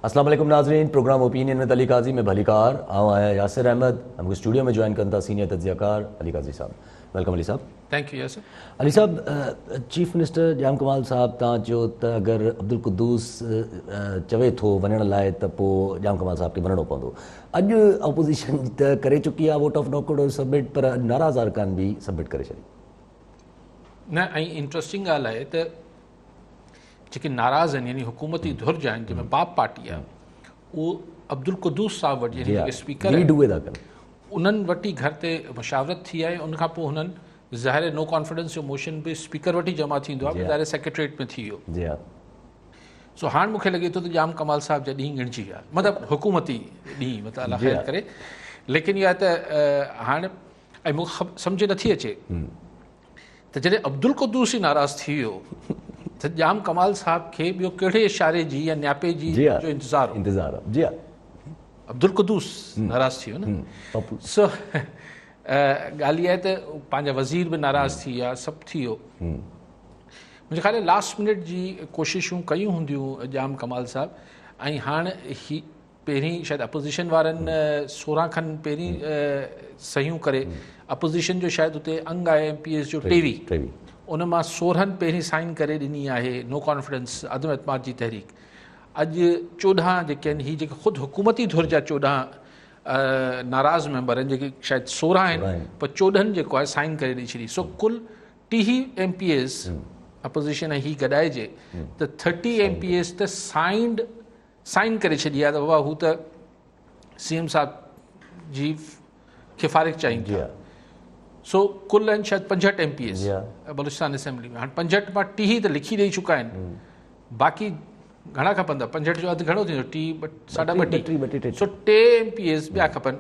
अस्सलाम वालेकुम नाज़रीन, प्रोग्राम ओपिनियन में अली काजी में भलीकार आया यासिर अहमद हमको स्टूडियो में ज्वाइन करता सीनियर तज्ज़ियाकार Ali Kazi sahab. Welcome Ali sahab. Thank you Yasir. Ali sahab, chief minister Jam Kamal sahab तव्हां चयो त अगरि अब्दुल कुद्दूस चवे थो वञण लाइ त पोइ जाम कमाल साहब खे वञिणो पवंदो। अॼु अपोज़िशन त करे चुकी आहे vote of no confidence submit, पर नाराज़ अरकान बि सबमिट करे छॾी न। ऐं इंट्रस्टिंग ॻाल्हि आहे त जेके नाराज़ आहिनि यानी हुकूमती धुर्ज आहिनि जंहिंमें बाप पार्टी आहे, उहो अब्दुल कुद्दूस साहब वटि यानी जेके स्पीकर आहिनि उन्हनि वटि घर ते मशावरत थी आहे। उनखां पोइ हुननि ज़ाहिर नो कॉन्फिडेंस जो मोशन बि स्पीकर वटि ई जमा थींदो आहे, ज़ाहिर सेक्रेटरीट में थी वियो। सो हाणे मूंखे लॻे थो त जाम कमाल साहब जा ॾींहुं ॻिणिजी विया, मतिलबु हुकूमती ॾींहुं, मतिलबु अलाह ख़ैर करे। लेकिन इहा त हाणे ऐं मूंखे सम्झ नथी अचे त जॾहिं अब्दुल कुद्दूस ई नाराज़ थी वियो त जाम कमाल साहब खे ॿियो कहिड़े इशारे जी या न्यापे जी जो इंतज़ारु जी अब्दुल कुद्दूस नाराज़ थी वियो न। सो ॻाल्हि इहा आहे त पंहिंजा वज़ीर बि नाराज़ थी विया, सभु थी वियो। मुंहिंजे ख़्याल लास्ट मिनट जी कोशिशूं कयूं हूंदियूं जाम कमाल साहब, ऐं हाणे ही पहिरीं शायदि अपोज़िशन वारनि 16 खनि पहिरीं सहियूं करे, अपोज़िशन जो शायदि हुते अंग आहे MPS जो 23, उन मां 16 पहिरीं साइन करे ॾिनी आहे नो कॉन्फिडेंस अदम एतमाद जी तहरीक। अॼु 14 जेके आहिनि, ही जेके ख़ुदि हुकूमती धुर जा 14 नाराज़ मेंबर आहिनि, जेके शायदि 16 आहिनि पर 14 जेको आहे साइन करे ॾेई छॾी। सो कुल 30 MPS अपोज़िशन ही गॾाइजे त 30 MPS त साइन करे छॾी आहे त बाबा हू त CM साहब जी खे फारिग चाहिनि था। सो कुल आहिनि शायदि 65 MPS बलूचिस्तान असेंबली में। हाणे 65 मां 30 त लिखी ॾेई चुका आहिनि, बाक़ी घणा खपंदा? 65 जो अधु घणो थींदो? 2.5 सो 2 MPS ॿिया खपनि,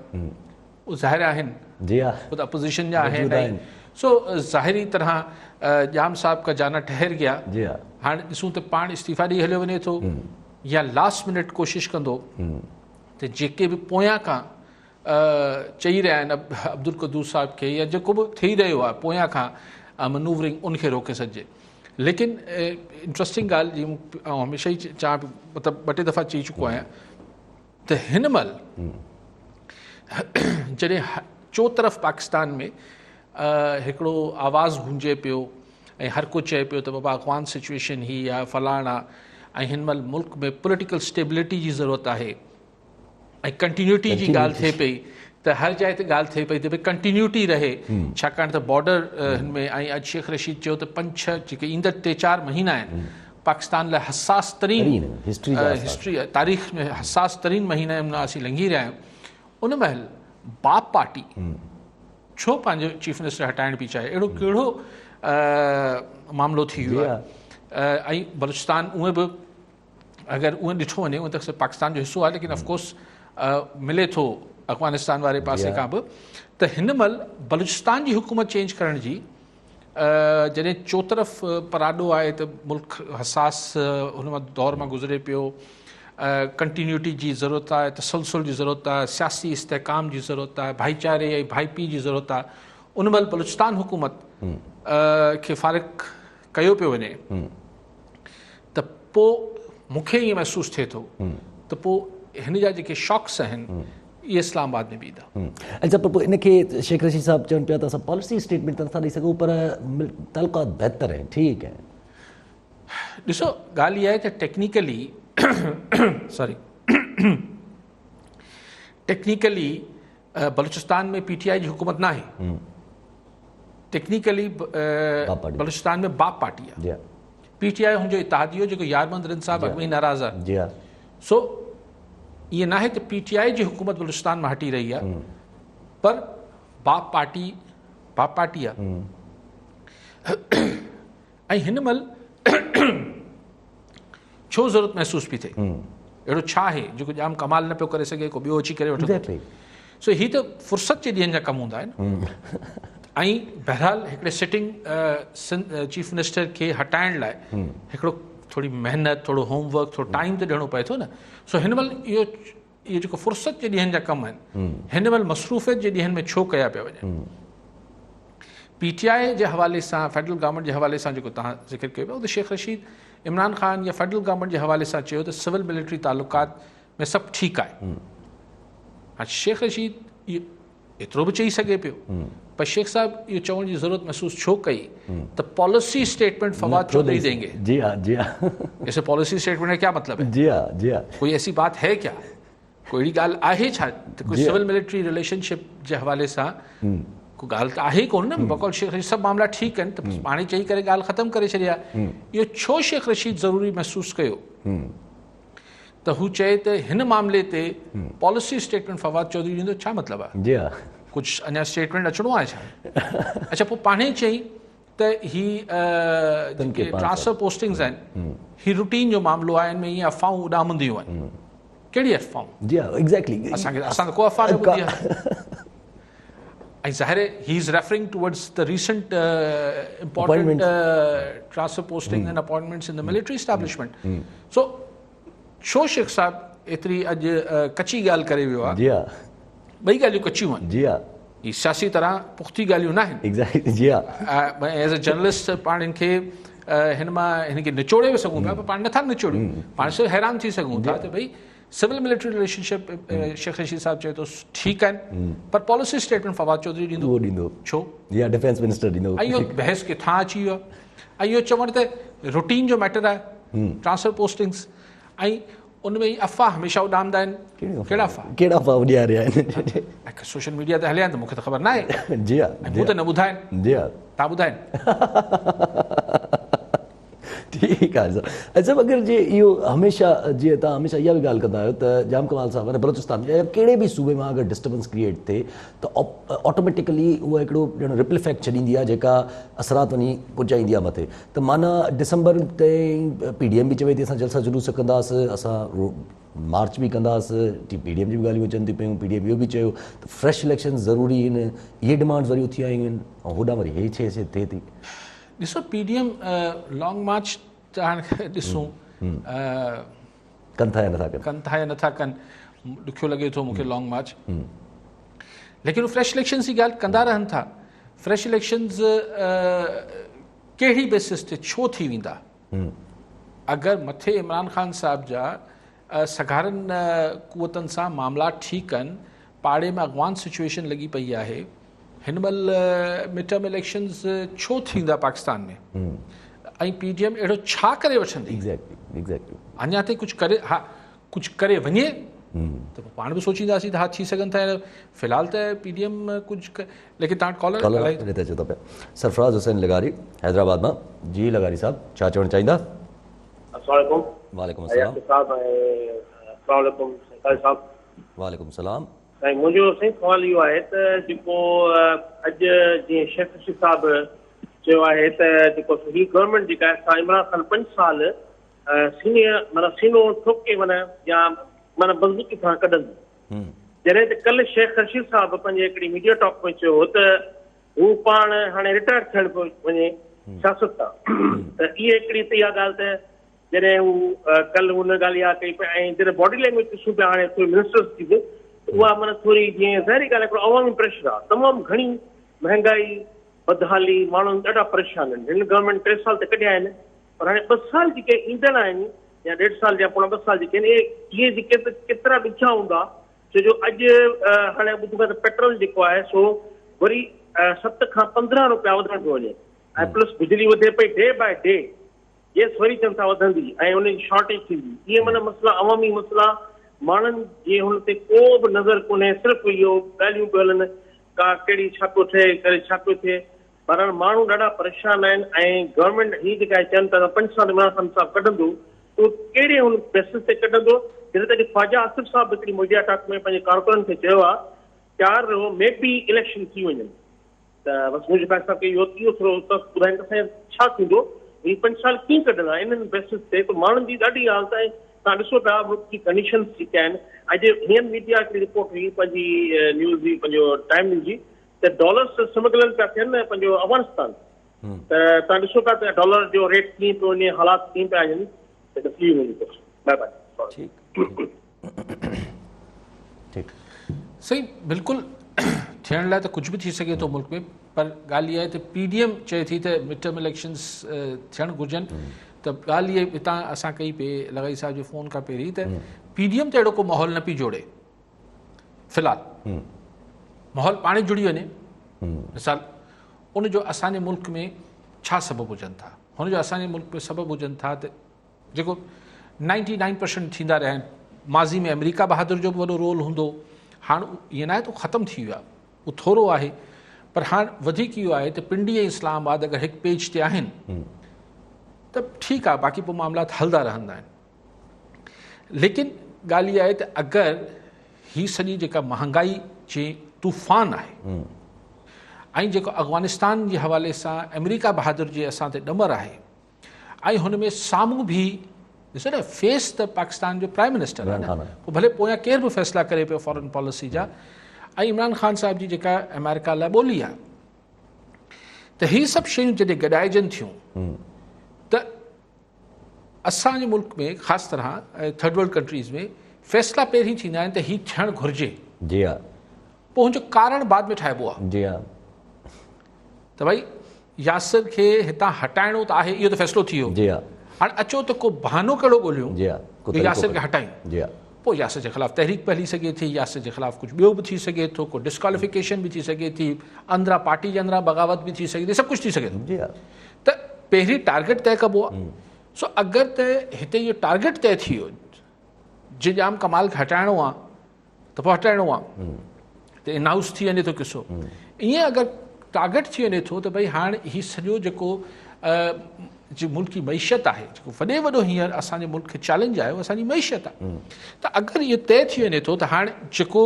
उहे ज़ाहिर आहिनि, उहे त अपोज़िशन जा आहिनि। सो ज़ाहिरी तरह जाम साहब का जाना ठहर गया। हाणे ॾिसूं त पाण इस्तीफ़ा ॾेई हलियो वञे थो या लास्ट मिनट कोशिशि कंदो त जेके बि पोयां खां चई रहिया आहिनि अब्दुल कुद्दूस साहब खे या जेको बि थी रहियो आहे पोयां खां मनूवरिंग, उनखे रोके सघिजे। लेकिन इंट्रस्टिंग ॻाल्हि जी आउं हमेशह ई चवां, मतिलबु 2-टे दफ़ा चई चुको आहियां त हिन महिल जॾहिं चोतरफ़ पाकिस्तान में हिकिड़ो आवाज़ गूंजे पियो ऐं हर को चए पियो त बाबा अफ़गान सिचुएशन ही आहे, फलाण आहे, ऐं हिन महिल मुल्क में पॉलिटिकल स्टेबिलिटी जी ज़रूरत आहे ऐं कंटिन्यूटी जी ॻाल्हि थिए पई, त हर जाइ ते ॻाल्हि थिए पई त भई कंटिन्यूटी रहे, छाकाणि त बॉर्डर हिन में। ऐं अॼु शेख रशीद चयो त 5-6 जेके ईंदड़ 3-4 महीना आहिनि पाकिस्तान लाइ हसास तरीन हिस्ट्री तारीख़ में हसास तरीन महीना असीं लंघी रहिया आहियूं। उन महिल बाप पार्टी छो पंहिंजो चीफ मिनिस्टर हटाइण पई चाहे? अहिड़ो कहिड़ो मामिलो थी वियो आहे? ऐं बलूचिस्तान उहे बि अगरि उहे ॾिठो वञे, उहे त पाकिस्तान जो हिसो आहे, लेकिन ऑफकोर्स मिले थो अफ़गानिस्तान वारे पासे खां बि। त हिन महिल बलूचिस्तान जी हुकूमत चेंज करण जी जॾहिं चोतरफ़ पराॾो आहे त मुल्क हसास हुन मां दौर मां गुज़रे पियो, कंटिन्यूटी जी ज़रूरत आहे, तसलसल जी ज़रूरत आहे, सियासी इस्तेहकाम जी ज़रूरत आहे, भाईचारे ऐं भाईपी जी ज़रूरत आहे, उन महिल बलूचिस्तान हुकूमत खे फारिग कयो पियो वञे, त पोइ मूंखे ईअं महसूसु थिए थो त पोइ हिन जा जेके शॉक्स आहिनि इहे इस्लामाबाद में बि ईंदा। अच्छा, पोइ इनखे शेख रशीद साहब चवनि पिया त असां पॉलिसी स्टेटमेंट त नथा ॾेई सघूं, पर तलक़ात बहितर आहिनि, ठीकु आहे। ॾिसो, ॻाल्हि इहा आहे त टेक्निकली बलूचिस्तान में PTI जी हुकूमत न आहे, टेक्निकली बलूचिस्तान में बाप पार्टी आहे। PTI हुनजो इत्तेहादियो जेको यारमंद रिन साहब अॻु में ई नाराज़ आहे। सो ईअं न आहे त PTI जी हुकूमत बलूचिस्तान मां हटी रही आहे, पर बाप पार्टी आहे। ऐं हिन महिल छो ज़रूरत महसूस पई थिए? अहिड़ो छा आहे जेको जाम कमाल न पियो करे सघे, को ॿियो अची करे वठो? सो ही त फ़ुर्सत जे ॾींहंनि जा कमु हूंदा आहिनि। ऐं बहरहाल हिकिड़े सिटिंग चीफ मिनिस्टर खे हटाइण लाइ हिकिड़ो थोड़ी मेहनत, थोड़ो होमवर्क, थोड़ो टाइम त ॾियणो पए थो न। सो हिन महिल इहो जेको फ़ुर्सत जे ॾींहंनि जा कम आहिनि, हिन महिल मसरूफ़ियत जे ॾींहंनि में छो कया पिया वञनि? PTI जे हवाले सां, फेडरल गवर्नमेंट जे हवाले सां जेको तव्हां ज़िक्र कयो पिया, उहो त शेख रशीद इमरान ख़ान या फेडरल गवर्नमेंट जे हवाले सां चयो त सिविल मिलिट्री तालुकात में सभु ठीकु आहे। हाणे शेख रशीद इहो एतिरो बि चई सघे पियो, पर शेख साहब इहो चवण जी ज़रूरत महसूस छो कई त पॉलिसी स्टेटमेंट फवाद चौधरी देंगे। जी हाँ, जी हाँ। ऐसे पॉलिसी स्टेटमेंट का क्या मतलब है? जी हाँ, जी हाँ। कोई ऐसी बात है क्या? कोई अहिड़ी ॻाल्हि आहे छा त कोई सिविल मिलिट्री रिलेशनशिप जे हवाले सां कोई ॻाल्हि त आहे कोन न। बकौल शेख रशीद सभु मामला ठीकु आहिनि त पाणे चई करे ॻाल्हि ख़तमु करे छॾिया। इहो छो शेख रशीद ज़रूरी महसूस कयो त हू चए त हिन मामले ते पॉलिसी स्टेटमेंट फवाद चौधरी ॾींदो? छा मतिलबु आहे? जी हाँ। कुझु अञा स्टेटमेंट अचिणो आहे छा? अच्छा, पोइ पाणे चई त ही जेके ट्रांसफर पोस्टिंग्स आहिनि ही रूटीन जो मामिलो आहे, हिन में ईअं अफ़वाहूं उॾामंदियूं आहिनि। कहिड़ी अफ़वाहूं? जी हाँ, एग्जैक्टली। असां त को अफ़वाह न ॿुधी आहे। ऐं ज़ाहिर ही is referring towards the recent important transfer posting and appointments in the military establishment. So छो शेख साहब एतिरी अॼु कची ॻाल्हि करे वियो आहे? जी हाँ। ॿई ॻाल्हियूं कचियूं आहिनि। जी हाँ। ही सियासी तरह पुख़्ती ॻाल्हियूं न आहिनि। एग्जैक्टली। जी हाँ। एज़ अ जर्नलिस्ट पाण हिन खे हिन मां हिन खे निचोड़े बि सघूं पिया, पर पाण नथा निचोड़ियूं। पाण सिर्फ़ु हैरान थी सघूं था त भई civil military relationship Sheikh Rashid sahab चए थो ठीकु आहिनि, पर पॉलिसी स्टेटमेंट फवाद चौधरी ॾींदो? उहो ॾींदो। छो? या डिफेंस मिनिस्टर ॾींदो। ऐं इहो बहस किथां अची वियो आहे? ऐं इहो चवण त रूटीन जो मैटर आहे ट्रांसफर पोस्टिंग्स, ऐं उन में अफ़वाह हमेशह उॾामंदा आहिनि। कहिड़ा अफ़वाह? कहिड़ा अफ़वाह उॾियारिया आहिनि? सोशल मीडिया ते हलिया आहिनि त मूंखे त ख़बर न आहे। जी हाँ। मूं त न ॿुधाइनि। जी हाँ। तव्हां ॿुधाइनि? ठीकु आहे सर। ऐं सभु अगरि जे इहो हमेशह जीअं तव्हां हमेशह इहा बि ॻाल्हि कंदा आहियो त जाम कमाल साहब हाणे बलोचिस्तान या कहिड़े बि सूबे मां अगरि डिस्टर्बेंस क्रिएट थिए त ऑटोमेटिकली उहा हिकिड़ो ॼण रिपल इफेक्ट छॾींदी आहे जेका असरात वञी पहुचाईंदी आहे मथे। त माना डिसंबर ताईं PDM बि चवे थी असां जलसा जुलूस कंदासीं, असां मार्च बि कंदासीं, PDM जी बि ॻाल्हियूं अचनि थियूं पियूं, PDM इहो बि चयो त फ्रेश इलेक्शन ज़रूरी आहिनि। इहे डिमांड्स वरी उथी आयूं आहिनि ऐं होॾां वरी इहे शइ थिए थी। ॾिसो PDM लॉन्ग मार्च त हाणे ॾिसूं कनि था या नथा कनि, कनि था या नथा कनि। ॾुखियो लॻे थो मूंखे लॉन्ग मार्च, लेकिन फ्रेश इलेक्शन्स जी ॻाल्हि कंदा रहनि था। फ्रेश इलेक्शन्स कहिड़ी बेसिस ते छो थी वेंदा? अगरि मथे इमरान ख़ान साहब जा सगारनि क़ुवतनि सां मामला ठीकु आहिनि, पाड़े में अॻवान सिचुएशन लॻी पई आहे, हिन महिल मिड टर्म इलेक्शन्स छो थींदा पाकिस्तान में? ऐं PDM अहिड़ो छा करे वठंदी? एग्जैक्टली। अञा ताईं कुझु करे, हा कुझु करे वञे त पाण बि सोचींदासीं त हा थी सघनि था। फ़िलहाल त PDM कुझु लेकिन तव्हां कॉलर सरफराज हुसैन लगारी हैदराबाद मां। जी लगारी साहब, छा चवणु चाहींदा? अस्सलाम वालेकुम अस्सलाम। वालेकुम सलाम। ऐं मुंहिंजो साईं सवाल इहो आहे त जेको अॼु जीअं शेख रशीद साहब चयो आहे त जेको ही गवर्नमेंट जेका आहे असां इमरान ख़ान 5 साल सीनियर माना सीनो ठोके माना या माना बंदूकी सां कढंदी, जॾहिं त कल्ह शेख रशीद साहब पंहिंजे हिकिड़ी मीडिया टॉक में चयो त हू पाण हाणे रिटायर थियण पियो वञे सियासत तां। त इहा हिकिड़ी त इहा ॻाल्हि त जॾहिं हू कल्ह हुन ॻाल्हि इहा कई पिया। ऐं जॾहिं बॉडी लैंग्वेज ॾिसूं पिया हाणे थोरी मिनिस्टर्स जी बि उहा माना थोरी जीअं ज़ाहिरी ॻाल्हि हिकिड़ो अवामी प्रेशर आहे, तमामु घणी महांगाई, बदहाली, माण्हू ॾाढा परेशान आहिनि। हिन गवर्नमेंट 3 साल त कढिया आहिनि, पर हाणे 2 साल जेके ईंदड़ आहिनि या 1.5 साल या पोणा 2 साल जेके आहिनि, इहे जेके त केतिरा ॾुखिया हूंदा। छो जो अॼु हाणे ॿुधूं था त पेट्रोल जेको आहे सो वरी 7 खां 15 रुपया वधण पियो वञे, ऐं प्लस बिजली वधे पई डे बाय डे, गैस वरी चवनि था वधंदी ऐं उनजी शॉर्टेज थींदी। इहे माना मसइला अवामी मसइला, माण्हुनि जे हुन ते को बि नज़र कोन्हे, सिर्फ़ु इहो ॻाल्हियूं पियूं हलनि का कहिड़ी छा पियो थिए करे छा पियो थिए। पर माण्हू ॾाढा परेशान आहिनि। ऐं गवर्नमेंट हीअ जेका चवनि था 5 साल इमरान ख़ान साहब कढंदो, उहो कहिड़े हुन बेसिस ते कढंदो? जॾहिं तक ख्वाजा आसिफ साहब हिकिड़ी मीडिया टॉक में पंहिंजे कारकुननि खे चयो आहे चार मे बि इलेक्शन थी वञनि, त बसि मुंहिंजे फैसला खे इहो थोरो ॿुधाइनि त साईं छा थींदो, हीअ 5 साल कीअं कढंदा इन्हनि बेसिस ते? त माण्हुनि जी ॾाढी हालत आहे। तव्हां ॾिसो पिया मुल्क जी कंडीशन्स जेके आहिनि। अॼु हीअं मीडिया हिकिड़ी रिपोर्ट हुई पंहिंजी न्यूज़ जी, पंहिंजो टाइम न्यूज़ जी, त डॉलर्स स्मगलनि पिया थियनि पंहिंजो अफ़गानिस्तान। त तव्हां ॾिसो पिया त डॉलर जो रेट कीअं पियो वञे, हालात कीअं पिया वञनि। त थी वञे बाय बाय। सही, बिल्कुलु थियण लाइ त कुझु बि थी सघे थो मुल्क में, पर ॻाल्हि इहा आहे त PDM चए थी त मिड टर्म इलेक्शन्स थियणु घुरिजनि। त ॻाल्हि इहे हितां असां कई पे लॻाई साहिब जो फ़ोन खां पहिरीं त PDM ते अहिड़ो को माहौल न पई जोड़े फ़िलहालु माहौल पाण ई जुड़ी वञे मिसाल उनजो असांजे मुल्क में छा सबबु हुजनि था हुनजो असांजे मुल्क में सबबु हुजनि था त जेको 99% थींदा रहिया आहिनि माज़ी में अमेरिका बहादुर जो बि वॾो रोल हूंदो हाणे ईअं न आहे त ख़तमु थी वियो आहे उहो थोरो आहे पर हाणे वधीक इहो आहे त पिंडी ऐं इस्लामाबाद अगरि हिकु पेज ते आहिनि त ठीकु आहे बाक़ी पोइ मामला हलंदा रहंदा आहिनि लेकिन ॻाल्हि इहा आहे त अगरि हीअ सॼी जेका महांगाई जे तूफ़ान आहे ऐं जेको अफ़गानिस्तान जे हवाले सां अमेरिका बहादुर जे असां ते ॾमर आहे ऐं हुन में साम्हूं बि ॾिसो न फेस त पाकिस्तान जो प्राइम मिनिस्टर आहे न पोइ भले पोयां केरु बि फ़ैसिला करे पियो फॉरेन पॉलिसी जा ऐं इमरान ख़ान साहिब जी जेका अमेरिका लाइ ॿोली आहे त हीअ सभु शयूं जॾहिं गॾाइजनि थियूं त असांजे मुल्क में ख़ासि तरह थर्ड वर्ल्ड कंट्रीज़ में फ़ैसिला पहिरीं थींदा आहिनि त हीअ थियणु घुरिजे जी हा पोइ हुनजो कारण बाद में ठाहिबो आहे जी हा त भई यासिर खे हितां हटाइणो त आहे इहो त फ़ैसिलो थी वियो जी हा हाणे अचो त को बहानो कहिड़ो ॻोल्हियूं जी हा कि यासिर खे हटायूं जी हा पोइ यासिर जे ख़िलाफ़ु तहरीक बि हली सघे थी यासिर जे ख़िलाफ़ु कुझु ॿियो बि थी सघे थो को डिस्क्वालिफिकेशन बि थी सघे थी अंदरां पार्टी जे अंदरां बग़ावत बि थी सघे थी सभु कुझु थी सघे थो जी हा त पहिरीं टारगेट तय कबो आहे सो अगरि त हिते इहो टारगेट तय थी वियो जे जाम कमाल खे हटाइणो आहे त पोइ हटाइणो आहे त इनहाउस थी वञे थो किसो ईअं अगरि टारगेट थी वञे थो त भई हाणे हीउ सॼो जेको जो मुल्क जी मैशियत आहे जेको वॾे वॾो हींअर असांजे मुल्क खे चैलेंज आहे उहो असांजी मैशियत आहे त अगरि इहो तय थी वञे थो त हाणे जेको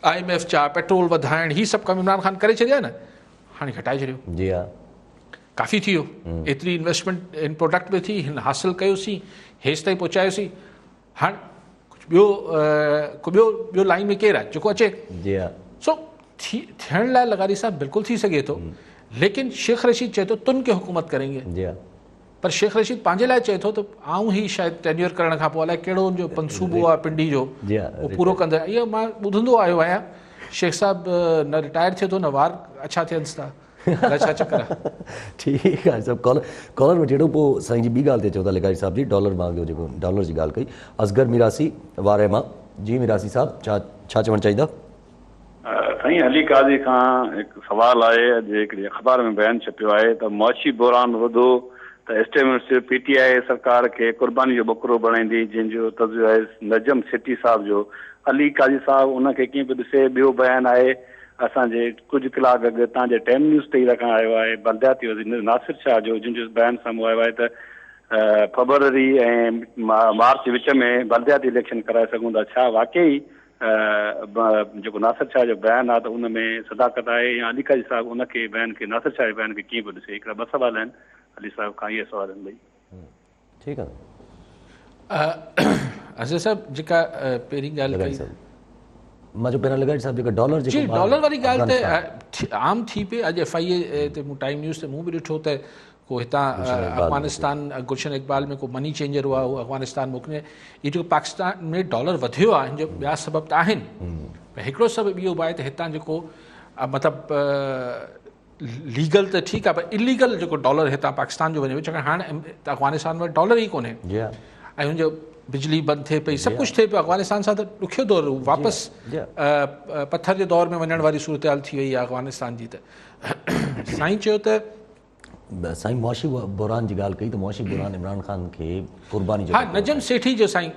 IMF जा पेट्रोल वधाइण हीअ सभु कमु इमरान ख़ान करे छॾिया न हाणे घटाए छॾियो जी हा काफ़ी थी वियो एतिरी इन्वेस्टमेंट इन प्रोडक्ट में थी हिन हासिलु कयोसीं हेसि ताईं पहुचायोसीं हाणे कुझु ॿियो लाइन में केरु आहे जेको अचे जी हा सो थियण लाइ लगारी साहब बिल्कुलु थी सघे थो लेकिन शेख रशीद चए थो तुन के हुकूमत करेंगे जी हा पर शेख रशीद पंहिंजे लाइ चए थो त आऊं ही शायदि टेन्योर करण खां पोइ अलाए कहिड़ो हुनजो मनसूबो आहे पिंडी जो जी हा उहो पूरो कंदो इहो मां ॿुधंदो आयो आहियां शेख साहिबु न रिटायर थिए थो न वार अच्छा थियनिसि था छा चकर आहे ठीकु आहे सभु कॉलर वठी वठो पोइ साईं जी ॿी ॻाल्हि ते चओ था लिगारी साहिब जी डॉलर मांगियो जेको डॉलर जी ॻाल्हि कई असगर मिरासी वारे मां जी मिरासी साहिब छा चवणु चाहींदा साईं अली काज़ी खां हिकु सुवालु आहे अॼु हिकिड़ी अख़बार में बयानु छपियो आहे त मुआशी बहरान वधो त एस्टेब्लिश PTI सरकार खे क़ुर्बानी जो बकरो बणाईंदी जंहिंजो तज़ियो आहे नजम सेठी साहिब जो अली काज़ी साहिब उनखे कीअं बि ॾिसे ॿियो बयानु आहे असांजे कुझु कलाक अॻु तव्हांजे टाइम न्यूज़ ते ई रखणु आयो आहे बलदियाती वज़ीर नासिर शाह जो जंहिंजो बयानु साम्हूं आयो आहे त फरवरी ऐं मार्च विच में बलदियाती इलेक्शन कराए सघूं था छा वाकई जेको नासिर शाह जो बयानु आहे त उन में सदाकत आहे या अली काज़ी साहिब उनखे बयानु खे नासिर शाह जे बयानु खे कीअं बि ॾिसे हिकिड़ा ॿ सुवाल आहिनि अली साहिब खां इहे सुवाल आहिनि भई ठीकु आहे अज़र साहिब जेका पहिरीं ॻाल्हि कई मां जो पहिरियां लिगारी साहिब जेका डॉलर जी डॉलर वारी ॻाल्हि त आम थी पई अॼु FIA ते मूं टाइम न्यूज़ ते मूं बि ॾिठो त को हितां अफ़गानिस्तान गुलशन इक़बाल में को मनी चेंजर हुआ उहो अफ़गानिस्तान मोकिले इहो जेको पाकिस्तान में डॉलर वधियो आहे हिन जो ॿिया सबब त आहिनि हिकिड़ो सबबु इहो बि आहे त हितां जेको मतिलबु लीगल त ठीकु आहे पर इलीगल जेको डॉलर हितां पाकिस्तान जो वञे छाकाणि हाणे अफ़गानिस्तान में डॉलर ई कोन्हे ऐं हुनजो बिजली बंदि थिए पई सभु कुझु थिए पियो अफ़गानिस्तान सां त ॾुखियो दौरु वापसि पथर जे दौर में वञण वारी सूरत हाल थी वई आहे अफ़गानिस्तान जी त साईं चयो त साईं मुआशी बहरान जी ॻाल्हि कई त मुआशी बहरान इमरान ख़ान खे क़ुर्बानी हा नजम सेठी जो साईं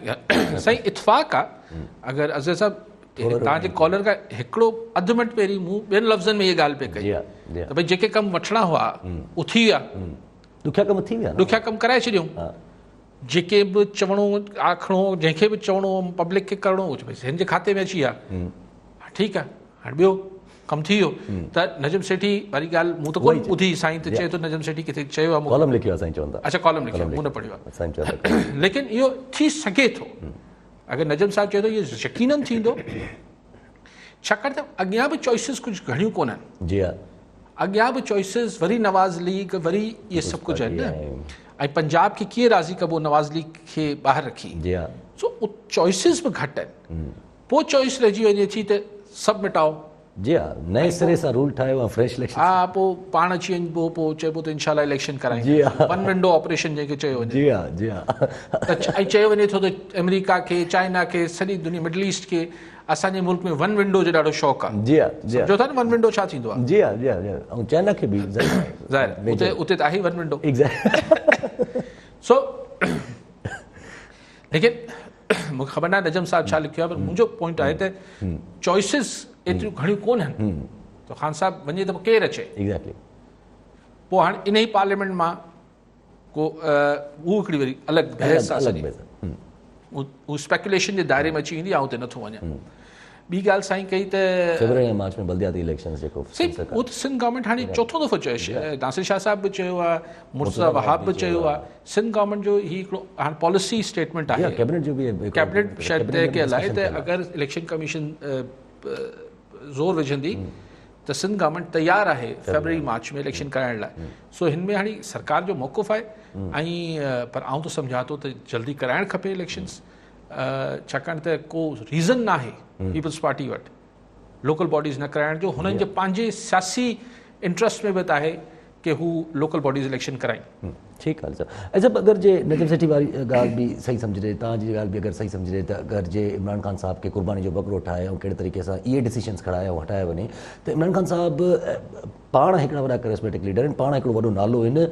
इतफ़ाक़ आहे अगरि अज़र साहिब तव्हांजे कॉलर खां हिकिड़ो अधु मिंट पहिरीं मूं ॿियनि लफ़्ज़नि में इहा ॻाल्हि पे कई त भई जेके कमु वठिणा हुआ उहे थी विया ॾुखिया कम थी विया ॾुखिया कमु कराए छॾियऊं जेके बि चवणो आखणो जंहिंखे बि चवणो पब्लिक खे करिणो भई हिन जे खाते में अची विया ठीकु आहे हाणे ॿियो कमु थी वियो त नजम सेठी वारी ॻाल्हि मूं त कोन ॿुधी साईं त चए थो नजम सेठी किथे चयो आहे कॉलम लिखियो आहे साईं चवंदा अच्छा कॉलम लिखियो मूं न पढ़ियो आहे लेकिन इहो थी सघे थो अगरि नजम साहिबु चए थो इहो यकीनन थींदो छाकाणि त अॻियां बि चॉइसिस कुझु घणियूं कोन आहिनि जी हा अॻियां बि चॉइसिस वरी नवाज़ लीग वरी इहे सभु कुझु आहिनि न ऐं पंजाब खे कीअं राज़ी कबो नवाज़ लीग खे ॿाहिरि रखी सो चॉइसिस बि घटि आहिनि पोइ चॉइस रहिजी वञे थी त सभु मिटाओ जी हा, नए सिरे सां रूल ठाहियो आहे, फ्रेश इलेक्शन। हा, पोइ पाण अची वञे पोइ चइबो त इनशाला इलेक्शन करायूं। जी हा। वन विंडो ऑपरेशन जंहिंखे चयो वञे। जी हा, जी हा। त ऐं चयो वञे थो त अमेरिका खे, चाइना खे, सॼी दुनिया मिडल ईस्ट खे असांजे मुल्क में वन विंडो जो ॾाढो शौक़ु आहे। जी हा, जी हा। सम्झो था न वन विंडो छा थींदो आहे? जी हा, जी हा, जी हा। ऐं चाइना खे बि ज़ाहिर उते त आहे वन विंडो। एग्ज़ैक्ट। सो लेकिन मूंखे ख़बर न आहे नजम साहिबु छा लिखियो आहे, पर मुंहिंजो पॉइंट आहे त चॉइसिस एतिरियूं घणियूं कोन आहिनि। त ख़ान साहिबु वञे त पोइ केरु अचे? एग्ज़ैक्टली। पोइ हाणे इन ई पार्लियामेंट मां को उहो हिकिड़ी वरी अलॻि बहस आहे, उहो स्पेकुलेशन जे दायरे में अची वेंदी आहे, उते नथो वञा। ॿी ॻाल्हि साईं कई त फेबरवरी ऐं मार्च में बल्दियाती इलेक्शन जेको उहो त सिंध गवर्नमेंट हाणे चोथों दफ़ो चयो, नासिर शाह साहिब बि चयो आहे, मुर्तज़ा वहाब बि चयो आहे। सिंध गवर्नमेंट जो ही हिकिड़ो हाणे पॉलिसी स्टेटमेंट आहे, कैबिनेट जो बि कैबिनेट शायदि तय कयल आहे त अगरि इलेक्शन कमीशन ज़ोर विझंदी त सिंध गवर्नमेंट तयारु आहे फेबरवरी मार्च में इलेक्शन कराइण लाइ। सो हिन में हाणे सरकार जो मौक़ुफ़ आहे, ऐं पर आउं त सम्झां थो त जल्दी कराइणु खपे इलेक्शन्स, छाकाणि त को रीज़न न आहे पीपल्स पार्टी वटि लोकल बॉडीज़ न कराइण जो। हुननि जे पंहिंजे सियासी इंट्रस्ट में बि त आहे कि हू लोकल बॉडीज़ इलेक्शन कराइनि। ठीकु आहे सर। ऐं सभु अगरि जे नजम सेठी वारी ॻाल्हि बि सही सम्झी रहे, तव्हांजी ॻाल्हि बि अगरि सही सम्झी रहे, त अगरि जे इमरान ख़ान साहिब खे क़ुर्बानी जो बकरो ठाहे ऐं कहिड़े तरीक़े सां इहे डिसीशन्स खणाया ऐं हटाया वञे, त इमरान ख़ान साहिबु पाण हिकिड़ा वॾा करिस्मेटिक लीडर आहिनि, पाण हिकिड़ो वॾो नालो आहिनि।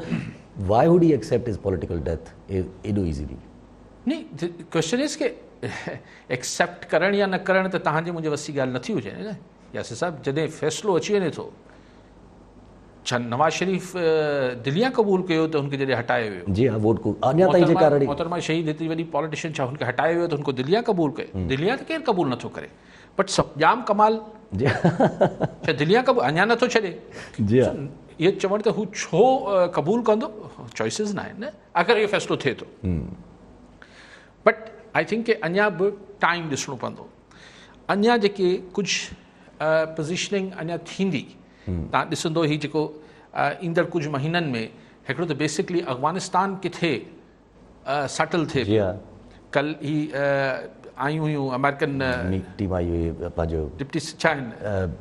वाई वुड ही एक्सेप्ट हिज पॉलिटिकल डेथ एॾो ईज़ीली? नहीं, क्वेश्चन इज़ के एक्सेप्ट करण या न करण त तव्हांजे मुंहिंजे वसी ॻाल्हि नथी हुजे न। यासिर साहिबु जॾहिं फ़ैसिलो अची वञे थो, छा नवाज़ शरीफ़ दिल्लीअ क़बूल कयो त हुनखे जॾहिं हटायो वियो? जी हा, वोट को अञा ताईं जेका मोहतरमा शहीद हेतिरी वॾी पॉलिटिशियन छा हुनखे हटायो वियो त हुनखे दिल्लीअ क़बूल कयो? दिल्लीअ त केरु क़बूल नथो करे, बट जाम कमाल छा दिल्लीअ क़बूल अञा नथो छॾे? जी हा। इहे चवण त हू छो क़बूल कंदो? चॉइसिस न आहिनि न, अगरि इहो फ़ैसिलो थिए थो। बट आई थिंक कि अञा बि टाइम ॾिसणो पवंदो। अञा जेके कुझु पोज़ीशनिंग अञा थींदी, तव्हां ॾिसंदो ही जेको ईंदड़ कुझु महीननि में हिकिड़ो त बेसिकली अफ़गानिस्तान किथे सेटल थिए। कल ही आयूं हुयूं अमेरिकन टीम आई हुई, पंहिंजो डिप्टी छा आहिनि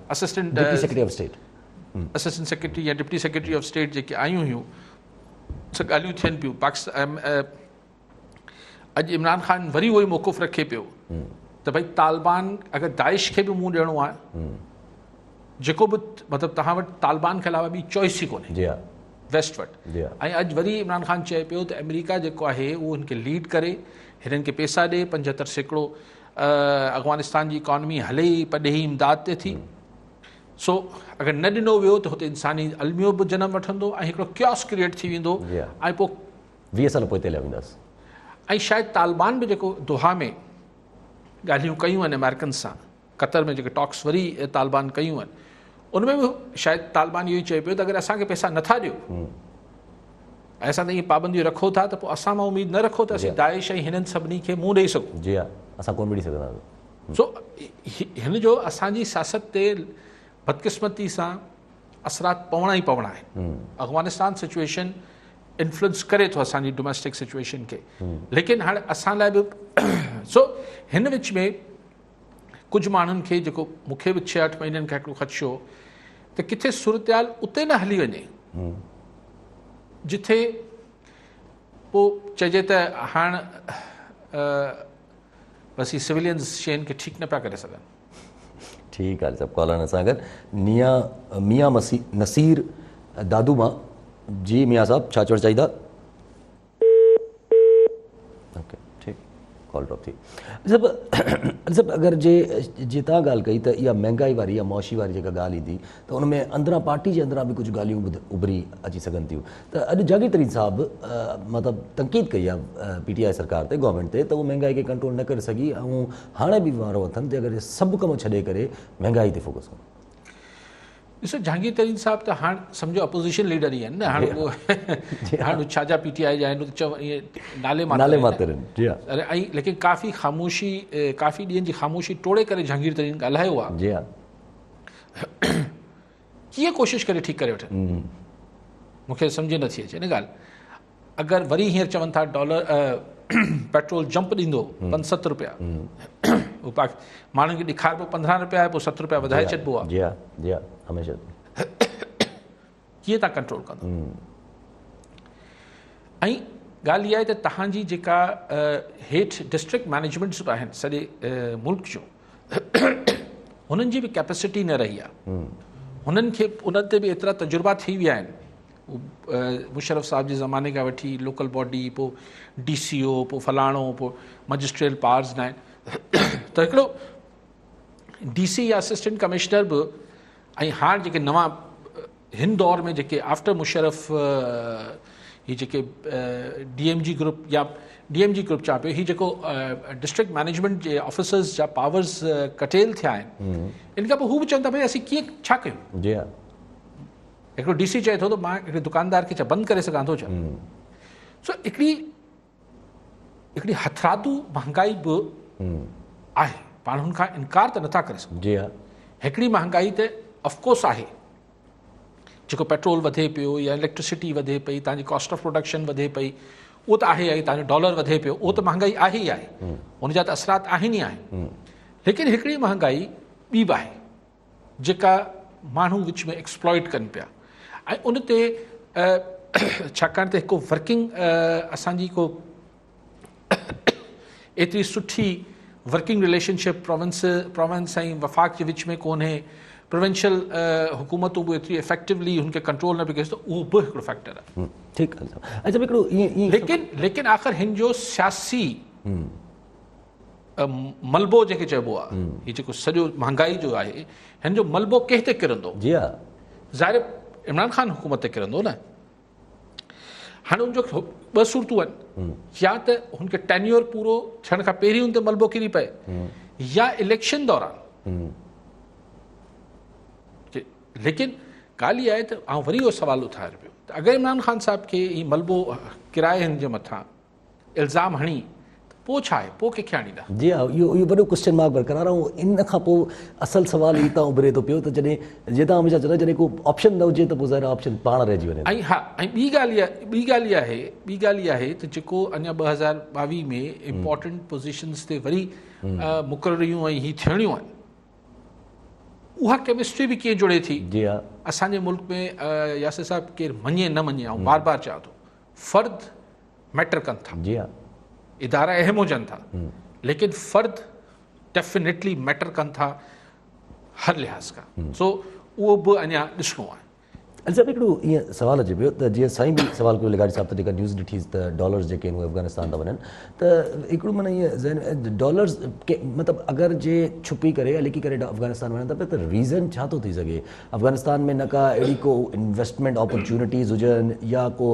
assistant secretary of state, assistant secretary या डिप्टी सेक्रेटरी ऑफ स्टेट जेके आयूं हुयूं, सभु ॻाल्हियूं थियनि पियूं। पाकिस्तान अॼु इमरान ख़ान वरी उहो ई मौक़ुफ़ रखे पियो त भई तालिबान अगरि दाइश खे बि मुंहुं ॾियणो आहे, जेको बि मतिलबु तव्हां वटि तालिबान खां अलावा ॿी चॉइस ई कोन्हे वेस्ट वटि। ऐं अॼु वरी इमरान ख़ान चए पियो त अमेरिका जेको आहे उहो हिनखे लीड करे, हिननि खे पैसा ॾिए, 75% अफ़गानिस्तान जी इकॉनमी हले ई पॾे ई इमदाद ते थी। सो अगरि न ॾिनो वियो त हुते इंसानी अलमियो बि जनम वठंदो ऐं हिकिड़ो क्योस क्रिएट थी वेंदो, ऐं पोइ 20 साल पोइ हिते हलिया वेंदासीं। ऐं शायदि तालिबान बि जेको दोहा में ॻाल्हियूं कयूं आहिनि अमेरिकन सां, कतर में जेके टॉक्स वरी तालिबान कयूं आहिनि, उनमें बि शायदि तालिबान इहो ई चए पियो त अगरि असांखे पैसा नथा ॾियो ऐं असां त ईअं पाबंदियूं रखो था, त पोइ असां मां उमेदु न रखो त असीं दाइश ऐं हिननि सभिनी खे मुंहुं ॾेई सघूं। जी हा, असां कोन ॾेई सघंदासीं। सो हिन जो असांजी सियासत ते बदकिस्मती सां असरात पवणा ई पवणा आहिनि। अफ़गानिस्तान सिचुएशन इन्फ्लुएंस करे थो असांजी डोमेस्टिक सिचुएशन खे, लेकिन हाणे असां लाइ बि सो हिन विच में कुझु माण्हुनि खे जेको मूंखे बि 6-8 महीननि खां हिकिड़ो ख़दशो त किथे सूरतयाल उते न हली वञे जिथे पोइ चइजे त हाणे बसि सिविलियन्स शयुनि खे ठीकु न पिया करे सघनि। ठीकु आहे सभु कॉलर सां गॾु मियां नसीर दादू मां। जी मियां साहब, छा चवणु चाहींदा? ओके, ठीकु, कॉल ड्रॉप थी। सभु अगरि जे तव्हां ॻाल्हि कई त इहा महांगाई वारी या मौशी वारी जेका ॻाल्हि ईंदी त उन में अंदरां पार्टी जे अंदरां बि कुझु ॻाल्हियूं उभरी अची सघनि थियूं। त अॼु जागीर तरीन साहिबु मतिलबु तनक़ीद कई आहे PTI सरकार ते, गवर्नमेंट ते, त उहो महांगाई खे कंट्रोल न करे सघी ऐं हाणे बि वारो अथनि त अगरि सभु कम छॾे करे महांगाई ते फोकस कनि। ॾिसो, जहांगीर तरीन साहिबु त हाणे सम्झो अपोज़िशन लीडर ई आहिनि न। हाणे उहो हाणे छा जा PTI जा आहिनि चव ईअं नाले मात्र आहिनि। ऐं लेकिन काफ़ी ॾींहंनि जी ख़ामोशी टोड़े करे जहांगीर तरीन ॻाल्हायो आहे। जी हा, कीअं कोशिशि करे ठीकु करे वठनि, मूंखे सम्झ नथी अचे न ॻाल्हि। अगरि वरी हींअर चवनि था डॉलर पेट्रोल जंप ॾींदो 5-7 रुपया, माण्हुनि खे ॾेखारिबो 15 रुपया आहे, पोइ 7 रुपया वधाए छॾिबो आहे। जी हा, जी हा, हमेशह। कीअं तव्हां कंट्रोल कंदो? ऐं ॻाल्हि इहा आहे त तव्हांजी जेका हेठि डिस्ट्रिक्ट मैनेजमेंट्स बि आहिनि सॼे मुल्क जो, हुननि जी बि कैपेसिटी न रही आहे। हुननि खे उन्हनि ते बि एतिरा तजुर्बा थी विया आहिनि, मुशर्रफ साहब जे ज़माने खां वठी लोकल बॉडी, पोइ DCO, पोइ फलाणो, पोइ मजिस्ट्रियल पावर्स न आहिनि। त हिकिड़ो DC या असिस्टेंट कमिश्नर बि, ऐं हाणे जेके नवां हिन दौर में जेके आफ्टर मुशर्रफ ही जेके DMG ग्रुप या DMG ग्रुप चवां पियो, ही जेको डिस्ट्रिक्ट मैनेजमेंट जे ऑफिसर्स जा पावर्स कटेल थिया आहिनि, इन खां पोइ हू बि चवनि था भई असीं कीअं छा कयूं। जी हा, हिकिड़ो DC चए थो त मां हिकिड़े दुकानदार खे छा बंदि करे सघां थो छा? सो हिकिड़ी हथरादू महांगाई बि आहे, पाण हुन खां इनकार त नथा करे सघूं। जी हा, हिकिड़ी महांगाई त ऑफकोर्स आहे, जेको पेट्रोल वधे पियो या इलेक्ट्रिसिटी वधे पई, तव्हांजी कॉस्ट ऑफ प्रोडक्शन वधे पई, उहो त आहे, ऐं तव्हांजो डॉलर वधे पियो, उहो त महांगाई आहे ई आहे, उनजा त असरात आहिनि ई आहिनि। लेकिन हिकिड़ी महांगाई ॿी बि आहे जेका माण्हू विच में एक्सप्लॉइट कनि पिया, ऐं उन ते छाकाणि त हिकु वर्किंग असांजी को एतिरी सुठी वर्किंग रिलेशनशिप प्रोविंस ऐं वफ़ाक़ जे विच में कोन्हे, प्रोविंशियल हुकूमतूं बि एतिरी इफेक्टिवली हुनखे कंट्रोल न पई करे, त उहो बि हिकिड़ो फैक्टर आहे। ठीकु आहे। अच्छा, हिकिड़ो लेकिन आख़िर हिन जो सियासी मलबो जंहिंखे चइबो आहे, हीउ जेको सॼो महांगाई जो आहे, हिन जो मलबो कंहिं ते किरंदो? जी हा, ज़ाहिर इमरान ख़ान हुकूमत ते किरंदो न। हाणे हुनजो ॿ सूरतूं आहिनि, या त हुनखे टेन्योर पूरो थियण खां पहिरीं हुन ते मलबो किरी पए, या इलेक्शन दौरान। लेकिन ॻाल्हि इहा आहे त आउं वरी उहो सुवालु उथारे पियो त अगरि इमरान ख़ान साहिब खे हीउ मलबो किराए हिन जे मथां इल्ज़ाम हणी, पोइ छा आहे, पोइ कंहिंखे आणींदा? जी हा, इहो वॾो क्वेश्चन मार्क बरक़रार आहे। इन खां पोइ असल सुवाल ई तां उभिरे थो पियो त जॾहिं जीअं तव्हां हमेशह चवंदा, जॾहिं को ऑप्शन न हुजे त पोइ ज़ाहिर ऑप्शन पाण रहिजी वञे। ऐं हा, ऐं ॿी ॻाल्हि इहा आहे त जेको अञा 2022 में इम्पोर्टेंट पोज़ीशन्स ते वरी मुक़ररियूं ऐं हीअ थियणियूं आहिनि, उहा केमिस्ट्री बि कीअं जुड़े थी। जी हा, असांजे मुल्क में यासिर साहिब केरु मञे न मञे, ऐं बार बार चवां थो, फ़र्द मैटर कनि था। जी हा, इदारा अहम हुजनि था, लेकिन फ़र्द डेफिनेटली मैटर कनि था हर लिहाज़ खां। सो उहो बि अञा ॾिसणो आहे। अच्छा, हिकिड़ो ईअं सवाल अचे पियो त जीअं साईं बि सवाल कयो लिगाड़ी साहिब त जेका न्यूज़ ॾिठीसि त डॉलर्स जेके आहिनि उहे अफ़गानिस्तान था वञनि, त हिकिड़ो माना ईअं ज़हन डॉलर्स के मतिलबु अगरि जे छुपी करे या लिकी करे अफ़गानिस्तान वञनि था पिया, त रीज़न छा थो थी सघे? अफ़गानिस्तान में न का अहिड़ी को इन्वेस्टमेंट अपॉर्चुनिटीज़ हुजनि, या को